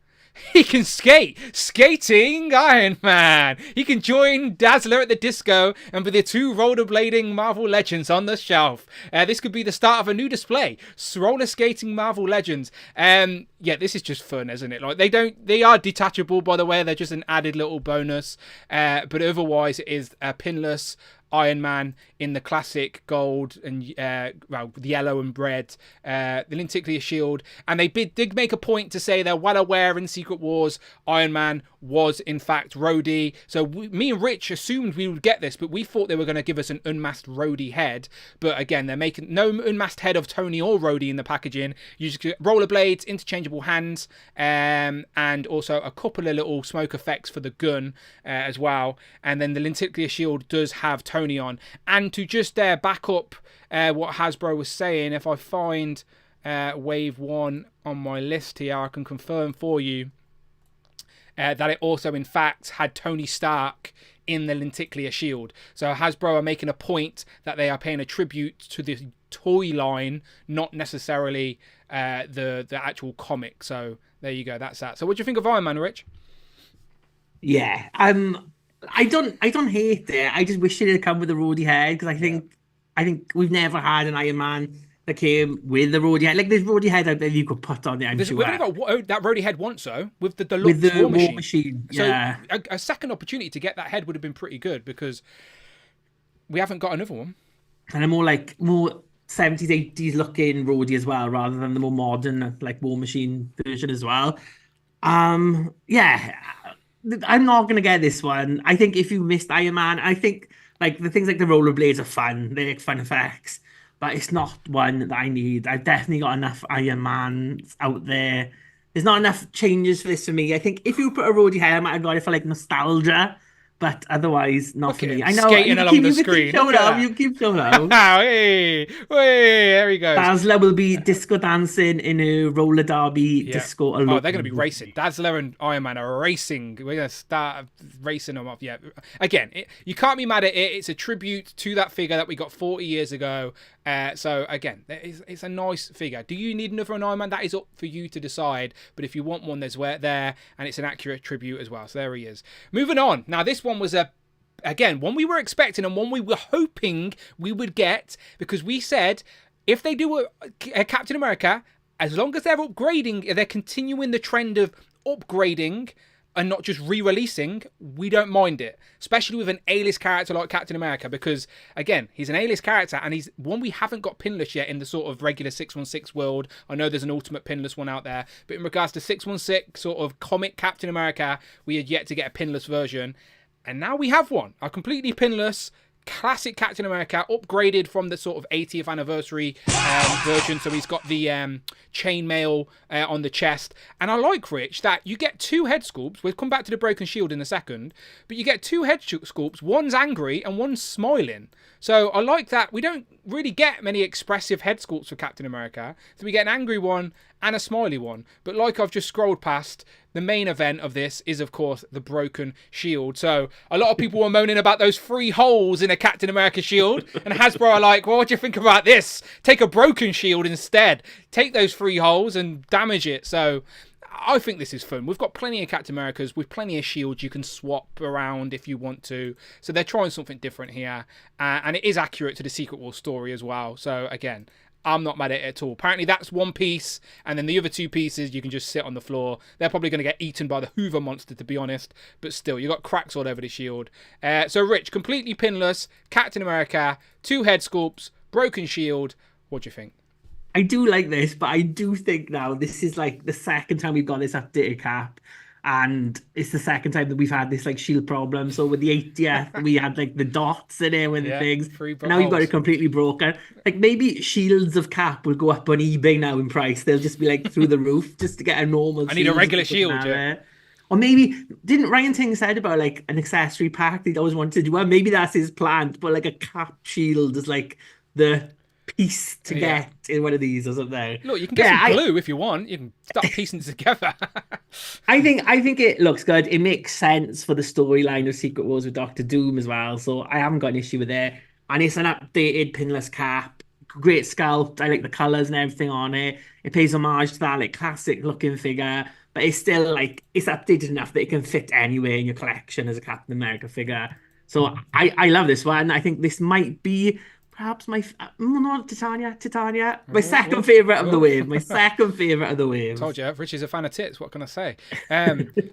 he can skate. Skating Iron Man. He can join Dazzler at the disco and be the two rollerblading Marvel Legends on the shelf. This could be the start of a new display. Roller skating Marvel Legends. Yeah, this is just fun, isn't it? Like they are detachable, by the way. They're just an added little bonus. But otherwise, it is a pinless Iron Man in the classic gold and yellow and red, the lenticular shield, and they did make a point to say they're well aware in Secret Wars Iron Man was in fact Rhodey. So me and Rich assumed we would get this, but we thought they were going to give us an unmasked Rhodey head. But again, they're making no unmasked head of Tony or Rhodey in the packaging. You just get rollerblades, interchangeable hands, and also a couple of little smoke effects for the gun as well. And then the lenticular shield does have Tony on. And to just back up what Hasbro was saying, if I find Wave 1 on my list here, I can confirm for you that it also, in fact, had Tony Stark in the lenticular shield. So Hasbro are making a point that they are paying a tribute to the toy line, not necessarily the actual comic. So there you go, that's that. So what do you think of Iron Man, Rich? Yeah, I don't hate it. I just wish it had come with a Rhodey head, because I think we've never had an Iron Man that came with the Rhodey head. Like there's Rhodey head out there you could put on it. We've only got that Rhodey head once, though, with the deluxe War Machine. Yeah. So a second opportunity to get that head would have been pretty good, because we haven't got another one. And a more 70s, 80s looking Rhodey as well, rather than the more modern like War Machine version as well. Yeah. I'm not gonna get this one. I think if you missed Iron Man, I think like the things like the rollerblades are fun. They're like fun effects, but it's not one that I need. I've definitely got enough Iron Man out there there's not enough changes for this for me. I think if you put a roadie hair, I might have got it for like nostalgia, but otherwise not Look for at me. him I know skating along the screen. showing Look at up. that. You keep showing up. Hey, hey, there he goes. Dazzler will be disco dancing in a roller derby Yeah. disco Oh, alone. they're going to be racing. Dazzler and Iron Man are racing. We're going to start racing them off. Yeah. Again, you can't be mad at it. It's a tribute to that figure that we got 40 years ago. So, again, it's a nice figure. Do you need another Iron Man? That is up for you to decide. But if you want one, there's there. And it's an accurate tribute as well. So there he is. Moving on. Now, this one was again, one we were expecting and one we were hoping we would get. Because we said, if they do a Captain America, as long as they're upgrading, they're continuing the trend of upgrading and not just re-releasing, we don't mind it. Especially with an A-list character like Captain America, because, again, he's an A-list character, and he's one we haven't got pinless yet in the sort of regular 616 world. I know there's an ultimate pinless one out there, but in regards to 616 sort of comic Captain America, we had yet to get a pinless version. And now we have one, a completely pinless classic Captain America, upgraded from the sort of 80th anniversary version. So he's got the chainmail on the chest. And I like, Rich, that you get 2 head sculpts. We'll come back to the broken shield in a second. But you get 2 head sculpts. One's angry and one's smiling. So I like that. We don't really get many expressive head sculpts for Captain America. So we get an angry one and a smiley one. But like I've just scrolled past, the main event of this is, of course, the broken shield. So a lot of people were moaning about those 3 holes in a Captain America shield. And Hasbro are like, well, what do you think about this? Take a broken shield instead. Take those 3 holes and damage it. So I think this is fun. We've got plenty of Captain Americas with plenty of shields you can swap around if you want to. So they're trying something different here. And it is accurate to the Secret War story as well. So again, I'm not mad at it at all. Apparently that's one piece, and then the other 2 pieces you can just sit on the floor. They're probably going to get eaten by the Hoover monster, to be honest, but still, you got cracks all over the shield. So Rich, completely pinless, Captain America, 2 head sculpts, broken shield. What do you think? I do like this, but I do think now this is like the second time we've got this updated cap. And it's the second time that we've had this like shield problem. So with the 80th, we had like the dots in it with the things. And now we've got it completely broken. Like maybe shields of Cap will go up on eBay now in price. They'll just be like through the roof just to get a normal. I need a regular shield. Yeah. Or maybe didn't Ryan Ting said about like an accessory pack he'd always wanted to do? Well, maybe that's his plan. But like a Cap shield is like the piece to get in one of these or something. Look, you can get some glue if you want. You can start piecing it together. I think it looks good. It makes sense for the storyline of Secret Wars with Doctor Doom as well. So I haven't got an issue with it. And it's an updated pinless cap. Great sculpt. I like the colours and everything on it. It pays homage to that like classic looking figure. But it's still like it's updated enough that it can fit anywhere in your collection as a Captain America figure. So I love this one. I think this might be perhaps my Titania. My second favourite of the wave. My second favourite of the wave. Told you, Rich is a fan of tits. What can I say?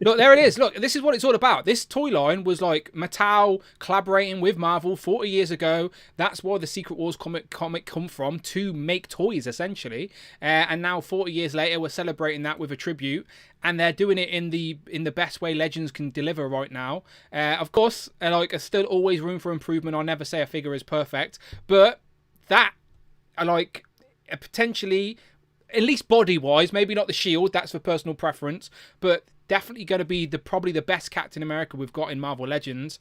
Look, there it is. Look, this is what it's all about. This toy line was like Mattel collaborating with Marvel 40 years ago. That's why the Secret Wars comic come from, to make toys, essentially. And now 40 years later, we're celebrating that with a tribute. And they're doing it in the best way Legends can deliver right now. Of course, there's still always room for improvement. I'll never say a figure is perfect, but that, potentially, at least body-wise, maybe not the shield. That's for personal preference, but definitely going to be probably the best Captain America we've got in Marvel Legends.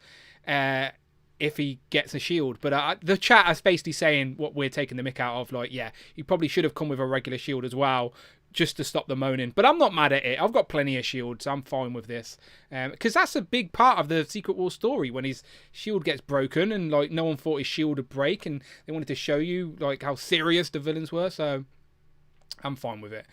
If he gets a shield. But the chat is basically saying what we're taking the mick out of. Like, yeah, you probably should have come with a regular shield as well, just to stop the moaning. But I'm not mad at it. I've got plenty of shields. I'm fine with this. Because that's a big part of the Secret War story, when his shield gets broken and like no one thought his shield would break, and they wanted to show you like how serious the villains were. So I'm fine with it.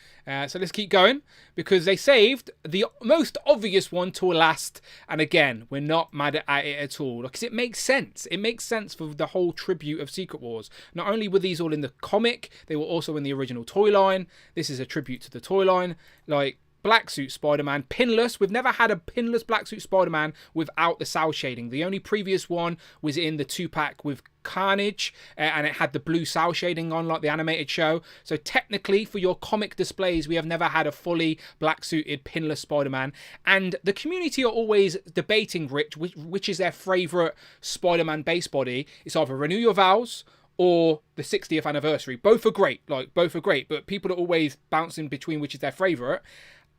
So let's keep going, because they saved the most obvious one to last. And again, we're not mad at it at all, because it makes sense. It makes sense for the whole tribute of Secret Wars. Not only were these all in the comic, they were also in the original toy line. This is a tribute to the toy line. Like, Black Suit Spider-Man, pinless. We've never had a pinless Black Suit Spider-Man without the cell shading. The only previous one was in the 2-pack with Carnage, and it had the blue cell shading on like the animated show. So technically, for your comic displays, we have never had a fully black-suited pinless Spider-Man. And the community are always debating, Rich, which is their favourite Spider-Man base body. It's either Renew Your Vows or the 60th anniversary. Both are great, but people are always bouncing between which is their favourite.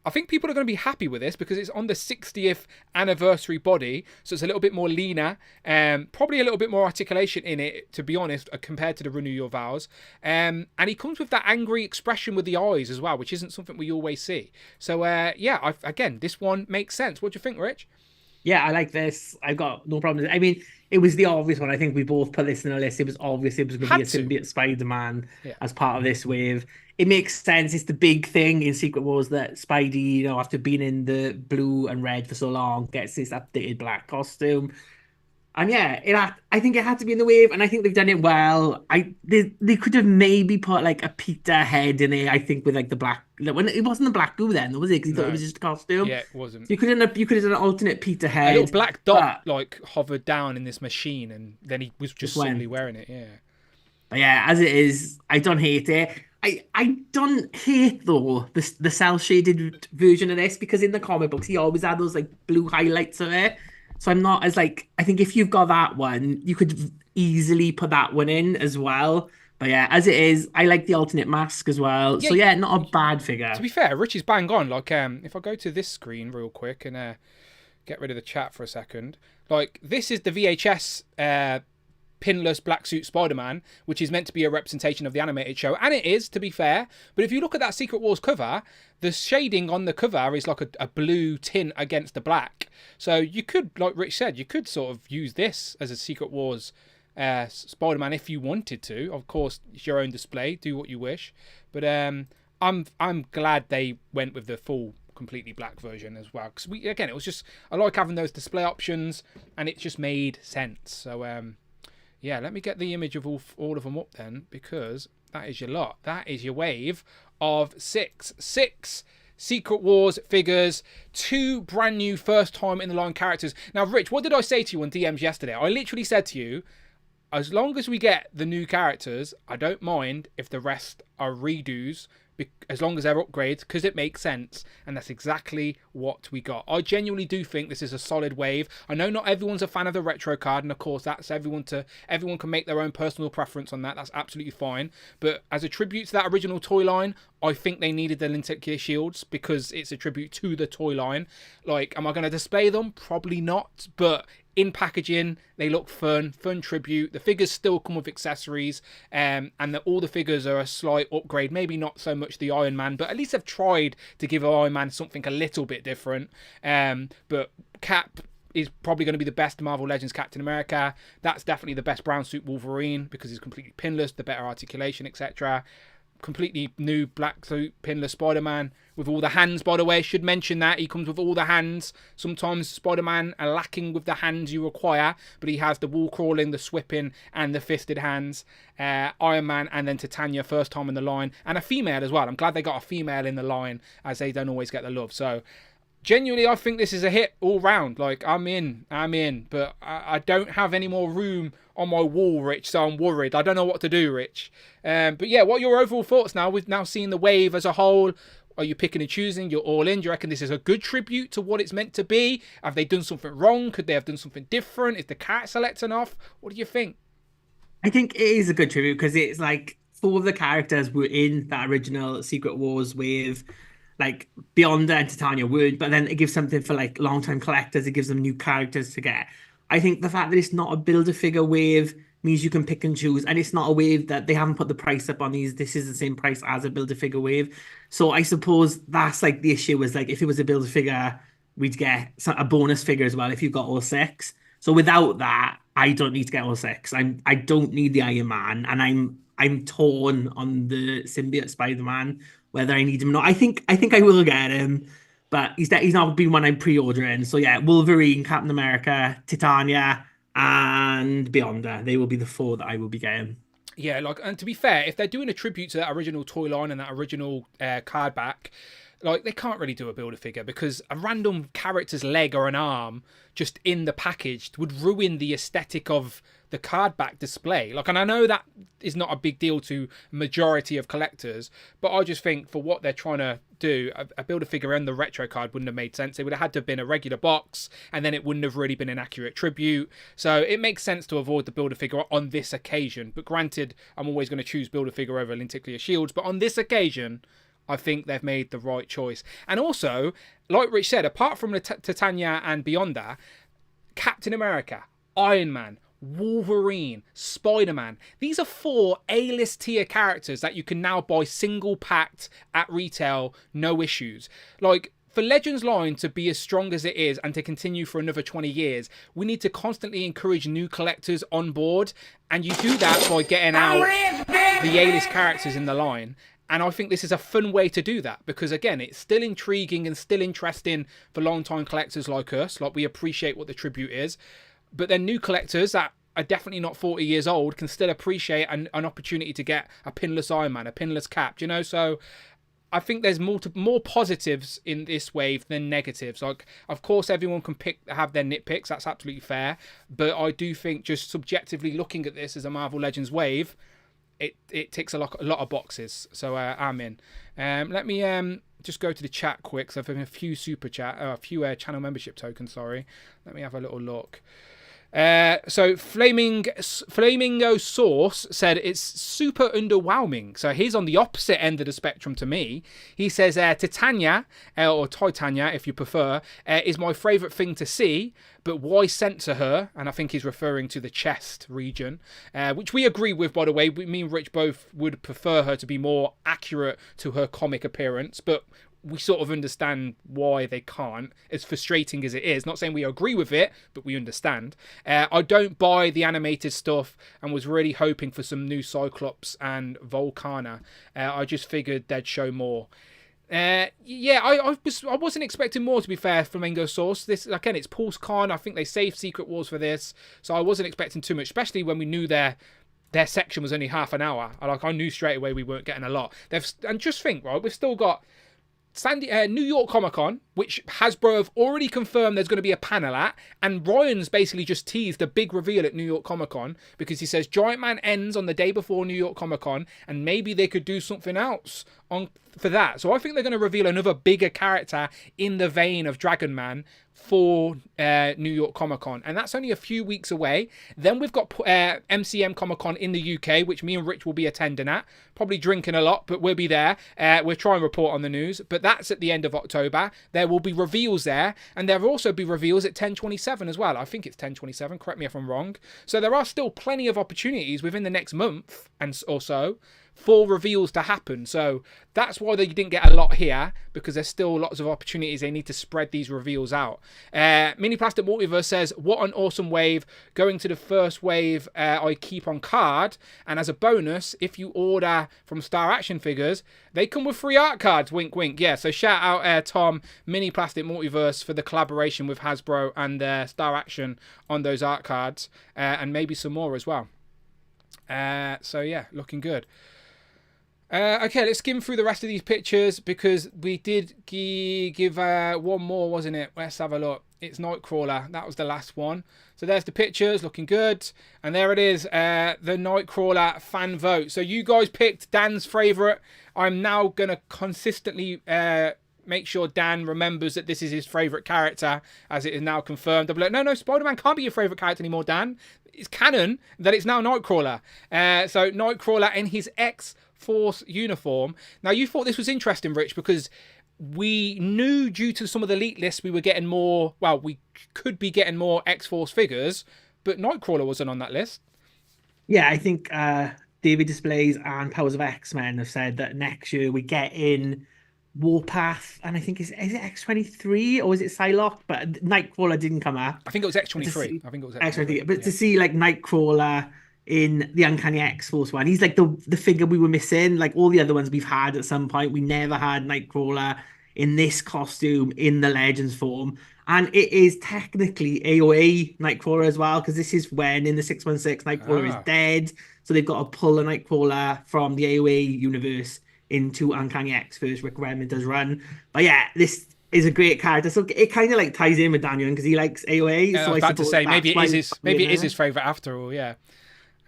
I think people are going to be happy with this because it's on the 60th anniversary body, so it's a little bit more leaner, probably a little bit more articulation in it, to be honest, compared to the Renew Your Vows. And he comes with that angry expression with the eyes as well, which isn't something we always see. So, again, this one makes sense. What do you think, Rich? Yeah, I like this. I've got no problem. I mean, it was the obvious one. I think we both put this in a list. It was obvious it was going to be a symbiote Spider-Man as part of this wave. It makes sense. It's the big thing in Secret Wars that Spidey, after being in the blue and red for so long, gets this updated black costume. And yeah, I think it had to be in the wave, and I think they've done it well. They could have maybe put like a Peter head in it. I think with like the black, when it wasn't the black goo then, was it? Because he thought it was just a costume. Yeah, it wasn't. So you could have done an alternate Peter head. A little black dot like hovered down in this machine, and then he was just suddenly wearing it. Yeah. But yeah, as it is, I don't hate it. I don't hate though the cell shaded version of this, because in the comic books he always had those like blue highlights of it. So I'm not as like, I think if you've got that one, you could easily put that one in as well. But yeah, as it is, I like the alternate mask as well. Yeah, so yeah, not a bad figure. To be fair, Rich is bang on. Like, if I go to this screen real quick and get rid of the chat for a second, like this is the VHS pinless black suit Spider-Man, which is meant to be a representation of the animated show, and it is, to be fair. But if you look at that Secret Wars cover, the shading on the cover is like a blue tint against the black. So you could, like Rich said, you could sort of use this as a Secret Wars Spider-Man if you wanted to. Of course, it's your own display. Do what you wish. But I'm glad they went with the full completely black version as well, because it was just, I like having those display options, and it just made sense. So yeah, let me get the image of all of them up then, because that is your lot. That is your wave of six Secret Wars figures, 2 brand new first time in the line characters. Now, Rich, what did I say to you on DMs yesterday? I literally said to you, as long as we get the new characters, I don't mind if the rest are redos, as long as they're upgrades, because it makes sense. And that's exactly what we got. I genuinely do think this is a solid wave. I know not everyone's a fan of the retro card, and of course that's everyone can make their own personal preference on that. That's absolutely fine. But as a tribute to that original toy line, I think they needed the lenticular shields because it's a tribute to the toy line. Like, am I going to display them? Probably not, but in packaging, they look fun tribute. The figures still come with accessories, and all the figures are a slight upgrade. Maybe not so much the Iron Man, but at least they've tried to give Iron Man something a little bit different. But Cap is probably going to be the best Marvel Legends Captain America. That's definitely the best brown suit Wolverine because he's completely pinless, the better articulation, etc. Completely new black suit pinless Spider-Man with all the hands, by the way. Should mention that he comes with all the hands. Sometimes Spider-Man are lacking with the hands you require, but he has the wall crawling, the swipping, and the fisted hands. Iron Man and then Titania, first time in the line, and a female as well. I'm glad they got a female in the line, as they don't always get the love. So genuinely, I think this is a hit all round. Like, I'm in, but I don't have any more room on my wall, Rich, so I'm worried. I don't know what to do, Rich. But yeah, what are your overall thoughts now? We've now seen the wave as a whole. Are you picking and choosing? You're all in. Do you reckon this is a good tribute to what it's meant to be? Have they done something wrong? Could they have done something different? Is the cat selecting off? What do you think? I think it is a good tribute because it's like 4 of the characters were in that original Secret Wars wave. Like Beyonder and Titania weren't, but then it gives something for like long-time collectors. It gives them new characters to get. I think the fact that it's not a Build-A-Figure wave means you can pick and choose, and it's not a wave that they haven't put the price up on these. This is the same price as a Build-A-Figure wave. So I suppose that's like the issue is like if it was a Build-A-Figure, we'd get a bonus figure as well if you've got all 6. So without that, I don't need to get all 6. I don't need the Iron Man, and I'm torn on the symbiote Spider-Man whether I need him or not. I think I will get him, but he's not been one I'm pre-ordering. So yeah, Wolverine, Captain America, Titania, and Beyonder. They will be the 4 that I will be getting. Yeah, like, and to be fair, if they're doing a tribute to that original toy line and that original card back, like, they can't really do a Build-A-Figure because a random character's leg or an arm just in the package would ruin the aesthetic of the card back display. Like, and I know that is not a big deal to majority of collectors, but I just think for what they're trying to do, a Build-A-Figure and the retro card wouldn't have made sense. It would have had to have been a regular box, and then it wouldn't have really been an accurate tribute. So it makes sense to avoid the Build-A-Figure on this occasion. But granted, I'm always going to choose Build-A-Figure over lenticular shields. But on this occasion, I think they've made the right choice. And also, like Rich said, apart from the Titania and beyond that, Captain America, Iron Man, Wolverine, Spider-Man. These are 4 A-list tier characters that you can now buy single packed at retail, no issues. Like, for Legends line to be as strong as it is and to continue for another 20 years, we need to constantly encourage new collectors on board. And you do that by getting out the A-list characters in the line. And I think this is a fun way to do that because, again, it's still intriguing and still interesting for long-time collectors like us. Like, we appreciate what the tribute is. But then new collectors that are definitely not 40 years old can still appreciate an opportunity to get a pinless Iron Man, a pinless Cap, you know? So I think there's more positives in this wave than negatives. Like, of course, everyone can have their nitpicks. That's absolutely fair. But I do think just subjectively looking at this as a Marvel Legends wave, it ticks a lot of boxes. So I'm in. Let me just go to the chat quick. So I've had a few channel membership tokens. Sorry. Let me have a little look. So Flamingo Source said it's super underwhelming. So he's on the opposite end of the spectrum to me. He says Titania, or Titania if you prefer, is my favourite thing to see, but why censor her? And I think he's referring to the chest region, which we agree with, by the way. Me and Rich both would prefer her to be more accurate to her comic appearance, but we sort of understand why they can't, as frustrating as it is. Not saying we agree with it, but we understand. I don't buy the animated stuff and was really hoping for some new Cyclops and Volcana. I just figured they'd show more. I wasn't expecting more, to be fair, Flamingo Source. This, again, it's Pulse Con. I think they saved Secret Wars for this, so I wasn't expecting too much, especially when we knew their section was only half an hour. I knew straight away we weren't getting a lot. And just think, right, we've still got New York Comic Con, which Hasbro have already confirmed there's going to be a panel at, and Ryan's basically just teased a big reveal at New York Comic Con because he says Giant Man ends on the day before New York Comic Con, and maybe they could do something else for that. So I think they're going to reveal another bigger character in the vein of Dragon Man for New York Comic Con, and that's only a few weeks away. Then we've got MCM Comic Con in the UK, which me and Rich will be attending at, probably drinking a lot, but we'll be there. We'll try and report on the news, but that's at the end of October. There will be reveals there, and there will also be reveals at 10/27 as well. I think it's 10/27, correct me if I'm wrong. So there are still plenty of opportunities within the next month or so for reveals to happen. So that's why they didn't get a lot here, because there's still lots of opportunities. They need to spread these reveals out. Mini Plastic Multiverse says, what an awesome wave. Going to the first wave I keep on card, and as a bonus, if you order from Star Action Figures, they come with free art cards. Wink wink. Yeah, so shout out Tom, Mini Plastic Multiverse, for the collaboration with Hasbro and Star Action on those art cards, and maybe some more as well. So yeah, looking good. Okay, let's skim through the rest of these pictures, because we did give one more, wasn't it? Let's have a look. It's Nightcrawler. That was the last one. So there's the pictures, looking good. And there it is, the Nightcrawler fan vote. So you guys picked Dan's favourite. I'm now going to consistently make sure Dan remembers that this is his favourite character, as it is now confirmed. I'll be like, no, Spider-Man can't be your favourite character anymore, Dan. It's canon that it's now Nightcrawler. So Nightcrawler in his X-Force uniform. Now, you thought this was interesting, Rich, because we knew due to some of the leak lists we were getting more, well, we could be getting more X-Force figures, but Nightcrawler wasn't on that list. Yeah, I think David Displays and Powers of X-Men have said that next year we get in Warpath, and I think is it X-23 or is it Psylocke? But Nightcrawler didn't come up. I think it was X-23. I think it was X-23. But to see like Nightcrawler in the Uncanny X-Force one, he's like the figure we were missing. Like all the other ones we've had at some point, we never had Nightcrawler in this costume in the Legends form. And it is technically AOA Nightcrawler as well, because this is when in the 616 Nightcrawler is dead. So they've got to pull a Nightcrawler from the AOA universe into Uncanny X first. Rick Remond does run. But yeah, this is a great character. So it kind of like ties in with Daniel because he likes AOA. I was about to say, maybe it is his favourite after all, yeah.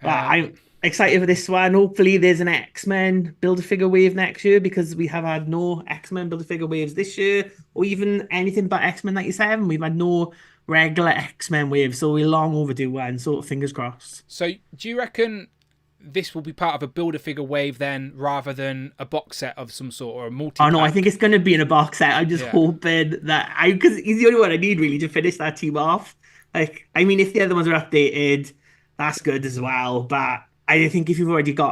I'm excited for this one. Hopefully there's an X-Men Build-A-Figure wave next year, because we have had no X-Men Build-A-Figure waves this year, or even anything but X-Men 97. We've had no regular X-Men waves, so we're long overdue one, so fingers crossed. So do you reckon this will be part of a Build-A-Figure wave then, rather than a box set of some sort or a multi. Oh no, I think it's going to be in a box set. I'm just hoping that because he's the only one I need really to finish that team off. Like, I mean, if the other ones are updated, that's good as well. But I think if you've already got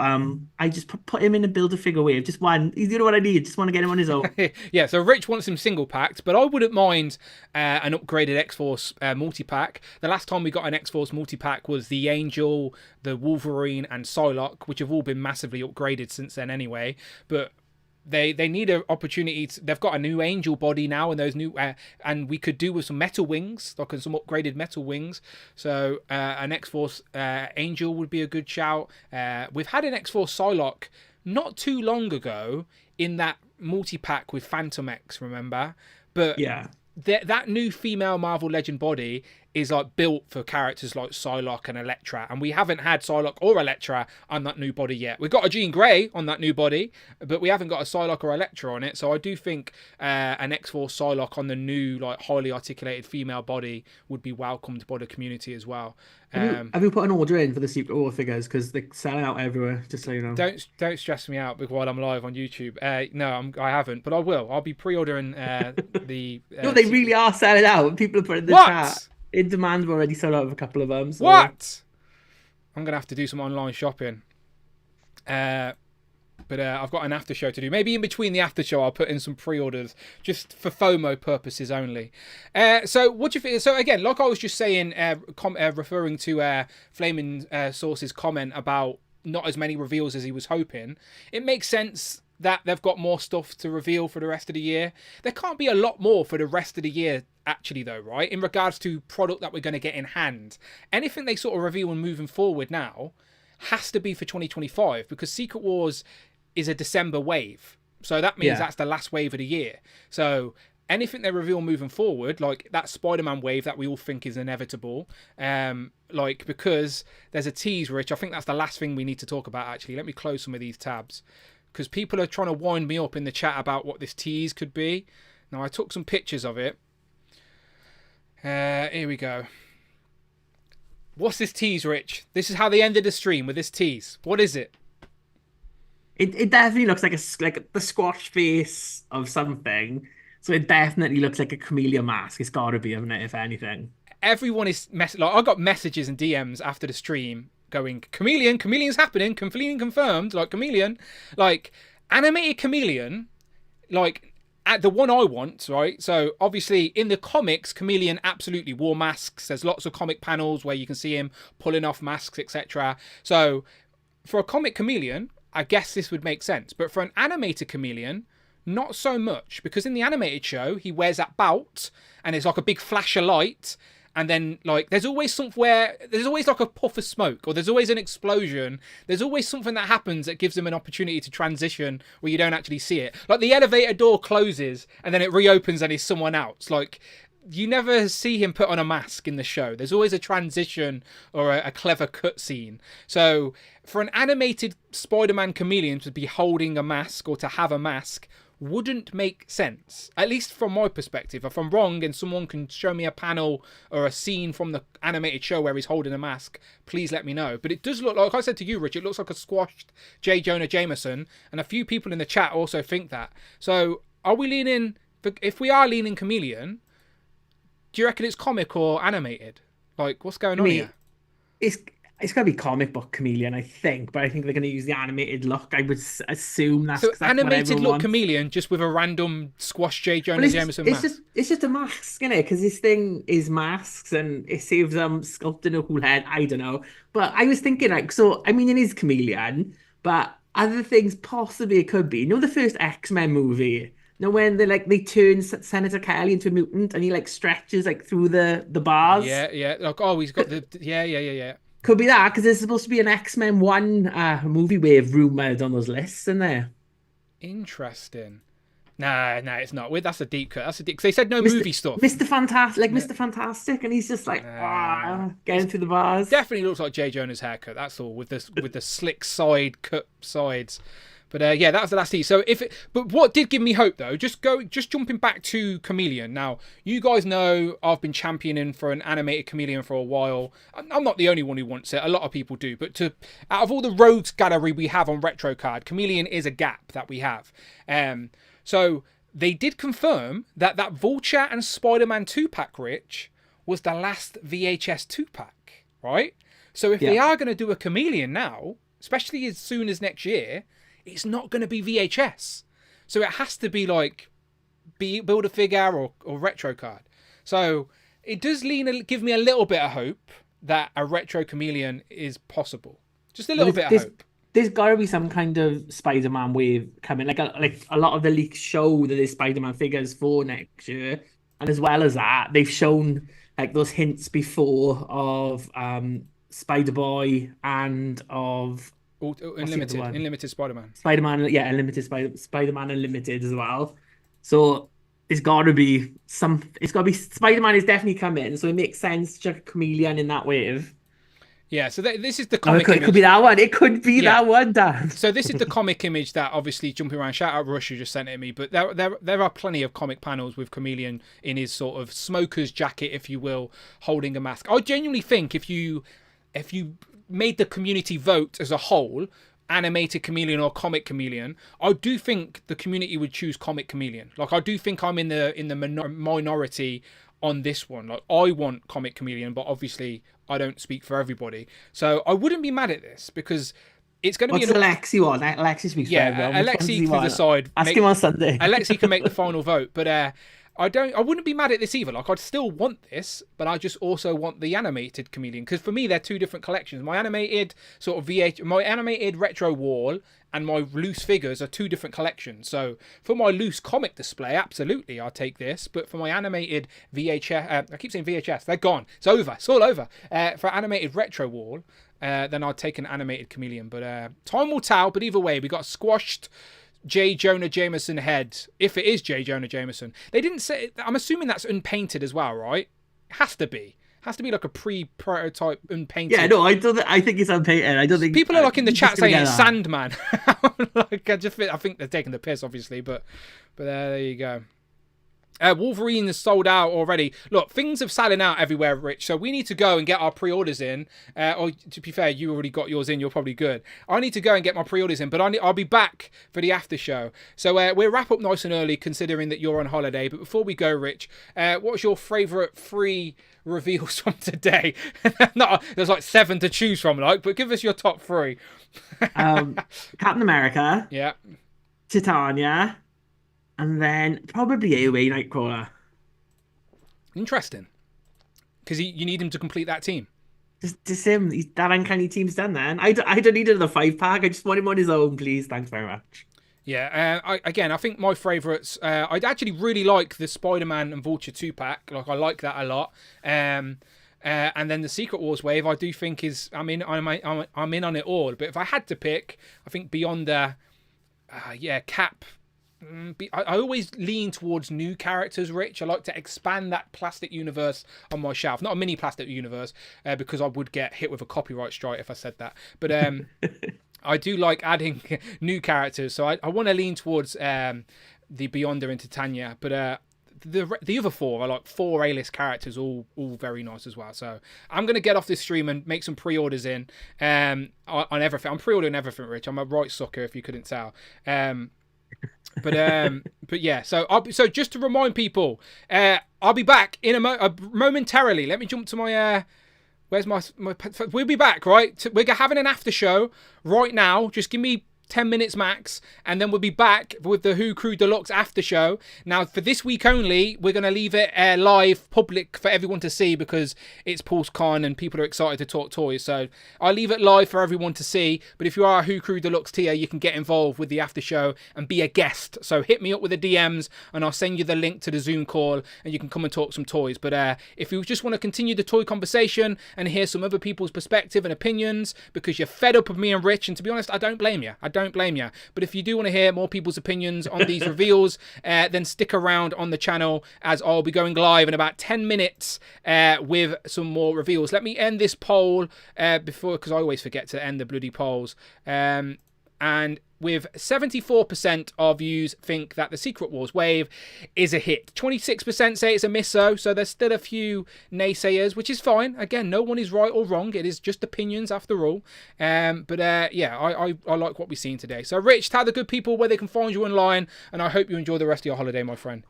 I just put him in a Build-A-Figure wave. Just one. He's the only one I need. Just want to get him on his own. Yeah, so Rich wants him single packed, but I wouldn't mind an upgraded X-Force multi-pack. The last time we got an X-Force multi-pack was the Angel, the Wolverine, and Psylocke, which have all been massively upgraded since then anyway. But they need an opportunity. They've got a new Angel body now, and those new and we could do with some metal wings, like some upgraded metal wings. So an X-Force Angel would be a good shout. We've had an X-Force Psylocke not too long ago in that multi-pack with Phantom X, remember? But yeah, that new female Marvel Legend body is like built for characters like Psylocke and Elektra, and we haven't had Psylocke or Elektra on that new body yet. We've got a Jean Grey on that new body, but we haven't got a Psylocke or Elektra on it. So I do think an X-Force Psylocke on the new, like, highly articulated female body would be welcomed by the community as well. Have you put an order in for the Secret War figures, because they're selling out everywhere? Just so you know. Don't stress me out while I'm live on YouTube. No, I haven't, but I will. I'll be pre-ordering the. No, they really are selling out. People are putting in the chat. In demand, we're already sold out of a couple of them. So. What? I'm gonna have to do some online shopping. But I've got an after show to do. Maybe in between the after show, I'll put in some pre-orders just for FOMO purposes only. So what do you think? So again, like I was just saying, referring to Flaming Source's comment about not as many reveals as he was hoping, it makes sense that they've got more stuff to reveal for the rest of the year. There can't be a lot more for the rest of the year, actually, though, right? In regards to product that we're going to get in hand. Anything they sort of reveal and moving forward now has to be for 2025, because Secret Wars is a December wave. So that means that's the last wave of the year. So anything they reveal moving forward, like that Spider-Man wave that we all think is inevitable, because there's a tease, Rich, I think that's the last thing we need to talk about, actually. Let me close some of these tabs, because people are trying to wind me up in the chat about what this tease could be. Now, I took some pictures of it. Here we go. What's this tease, Rich? This is how they ended the stream, with this tease. What is it? It definitely looks like the squash face of something. So it definitely looks like a chameleon mask. It's got to be, isn't it, if anything? Everyone is... I got messages and DMs after the stream going, Chameleon's happening, Chameleon confirmed, like, Chameleon. Like, animated Chameleon, like... At the one I want, right? So obviously in the comics, Chameleon absolutely wore masks. There's lots of comic panels where you can see him pulling off masks, etc. So for a comic Chameleon, I guess this would make sense. But for an animated Chameleon, not so much. Because in the animated show, he wears that bout and it's like a big flash of light. And then, like, there's always like a puff of smoke, or there's always an explosion. There's always something that happens that gives them an opportunity to transition where you don't actually see it. Like, the elevator door closes and then it reopens and he's someone else. Like, you never see him put on a mask in the show. There's always a transition or a clever cutscene. So, for an animated Spider-Man Chameleon to be holding a mask or to have a mask wouldn't make sense, at least from my perspective. If I'm wrong and someone can show me a panel or a scene from the animated show where he's holding a mask, please let me know. But it does look like I said to you, Rich, it looks like a squashed J. Jonah Jameson, and a few people in the chat also think that. So are we leaning, if we are leaning Chameleon, do you reckon it's comic or animated? Like, what's going on here? It's going to be comic book Chameleon, I think, but I think they're going to use the animated look. I would assume that's, so that's animated look Chameleon, just with a random squash J. Jonah Jameson mask. It's just a mask, isn't it? Because this thing is masks, and it saves them sculpting a cool head. I don't know, but I was thinking, like, so I mean, it is Chameleon, but other things possibly it could be. You know, the first X-Men movie. You know, when they turn Senator Kelly into a mutant, and he like stretches like through the bars. Yeah. Like, oh, he's got the yeah. Could be that, because there's supposed to be an X-Men 1 movie wave rumoured on those lists, isn't there? Interesting. Nah, it's not. That's a deep cut. That's a deep... Because they said no movie stuff. Mr. Fantastic, Mr. Fantastic, and he's just like, getting through the bars. Definitely looks like J. Jonah's haircut, that's all, with the slick side cut sides. But yeah, that was the last tease. But what did give me hope though, just jumping back to Chameleon. Now, you guys know I've been championing for an animated Chameleon for a while. I'm not the only one who wants it. A lot of people do. But out of all the rogues gallery we have on RetroCard, Chameleon is a gap that we have. So they did confirm that Vulture and Spider-Man 2-pack, Rich, was the last VHS 2-pack, right? So if they are going to do a Chameleon now, especially as soon as next year, it's not going to be VHS. So it has to be like build a figure or retro card. So it does give me a little bit of hope that a retro Chameleon is possible. Just a little bit of hope. There's got to be some kind of Spider-Man wave coming. Like a lot of the leaks show that there's Spider-Man figures for next year. And as well as that, they've shown like those hints before of Spider-Boy and of Unlimited Spider-Man. Spider-Man, yeah, Spider-Man Unlimited as well. So it's got to be Spider-Man is definitely coming, so it makes sense to chuck a Chameleon in that wave. Yeah, so this is the comic image. It could be that one. It could be that one, Dan. So this is the comic image that obviously jumping around. Shout out Rush who just sent it to me. But there are plenty of comic panels with Chameleon in his sort of smoker's jacket, if you will, holding a mask. I genuinely think if you made the community vote as a whole, animated Chameleon or comic Chameleon, I do think the community would choose comic Chameleon. Like, I do think I'm in the minority on this one. Like, I want comic Chameleon, but obviously I don't speak for everybody. So I wouldn't be mad at this because it's going to be... What's Alexi want? Alexi speaks for everyone. Alexi can decide. Ask him on Sunday. Alexi can make the final vote, but I wouldn't be mad at this either. Like, I'd still want this, but I just also want the animated Chameleon, because for me they're two different collections. My animated sort of my animated retro wall and my loose figures are two different collections. So for my loose comic display, absolutely I'll take this, but for my animated VHS, I keep saying VHS, they're gone. It's over. It's all over. For animated retro wall, then I'd take an animated Chameleon. But time will tell. But either way, we got squashed J. Jonah Jameson head, if it is J. Jonah Jameson. They didn't say... I'm assuming that's unpainted as well, right? Has to be. Has to be like a pre-prototype unpainted. Yeah, no, I think it's unpainted. I don't think... People are like in the chat saying it's Sandman. Like, I think they're taking the piss, obviously, but there you go. Wolverine is sold out already. Look, things are selling out everywhere, Rich, so we need to go and get our pre-orders in. Or to be fair, you already got yours in, you're probably good. I need to go and get my pre-orders in, but I'll be back for the after show. So we'll wrap up nice and early, considering that you're on holiday. But before we go, Rich, what's your favourite free reveals from today? There's like 7 to choose from, but give us your top 3. Captain America. Yeah. Titania. And then probably AOA Nightcrawler. Interesting. Because you need him to complete that team. Just him. That uncanny team's done then. I don't need another 5-pack. I just want him on his own, please. Thanks very much. Yeah, I think my favourites... I'd actually really like the Spider-Man and Vulture 2-pack. Like, I like that a lot. And then the Secret Wars wave, I do think is... I'm in on it all. But if I had to pick, I think beyond the... Cap... I always lean towards new characters, Rich. I like to expand that plastic universe on my shelf. Not a mini plastic universe, because I would get hit with a copyright strike if I said that. But I do like adding new characters. So I want to lean towards the Beyonder and Titania. But the other 4 are like 4 A-list characters, all very nice as well. So I'm going to get off this stream and make some pre-orders in on everything. I'm pre-ordering everything, Rich. I'm a right sucker, if you couldn't tell. But yeah, so just to remind people, I'll be back in momentarily. Let me jump to my where's my we'll be back, right? We're having an after show right now. Just give me 10 minutes max, and then we'll be back with the Who Crew Deluxe after show. Now, for this week only, we're going to leave it live, public for everyone to see, because it's PulseCon and people are excited to talk toys. So I'll leave it live for everyone to see. But if you are a Who Crew Deluxe tier, you can get involved with the after show and be a guest. So hit me up with the DMs and I'll send you the link to the Zoom call and you can come and talk some toys. But if you just want to continue the toy conversation and hear some other people's perspective and opinions, because you're fed up of me and Rich, and to be honest, I don't blame you. Don't blame you. But if you do want to hear more people's opinions on these reveals, then stick around on the channel, as I'll be going live in about 10 minutes with some more reveals. Let me end this poll before, because I always forget to end the bloody polls. and with 74% of views think that the Secret Wars wave is a hit. 26% say it's a misso, so there's still a few naysayers, which is fine. Again, no one is right or wrong. It is just opinions after all. Yeah, I like what we've seen today. So, Rich, tell the good people where they can find you online, and I hope you enjoy the rest of your holiday, my friend.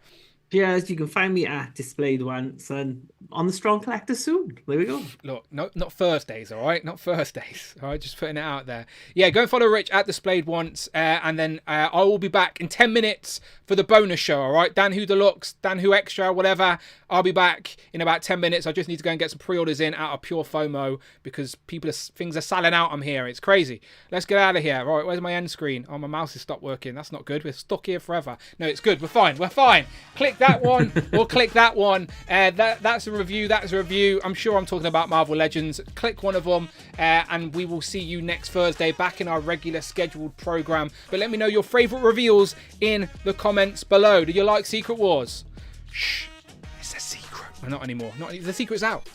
Cheers. You can find me at Displayed Once and on the Strong Collector soon. There we go. Look, no, not Thursdays, all right? Not Thursdays. All right, just putting it out there. Yeah, go and follow Rich at Displayed Once, and then I will be back in 10 minutes for the bonus show, all right? Dan Who Deluxe, Dan Who Extra, whatever. I'll be back in about 10 minutes. I just need to go and get some pre-orders in out of pure FOMO because things are selling out. I'm here. It's crazy. Let's get out of here. All right, where's my end screen? Oh, my mouse has stopped working. That's not good. We're stuck here forever. No, it's good. We're fine. We're fine. Click that one or click that one. That's a review. That's a review. I'm sure I'm talking about Marvel Legends. Click one of them, and we will see you next Thursday back in our regular scheduled program. But let me know your favorite reveals in the comments below. Do you like Secret Wars? Shh. It's a secret. Well, not anymore. The secret's out.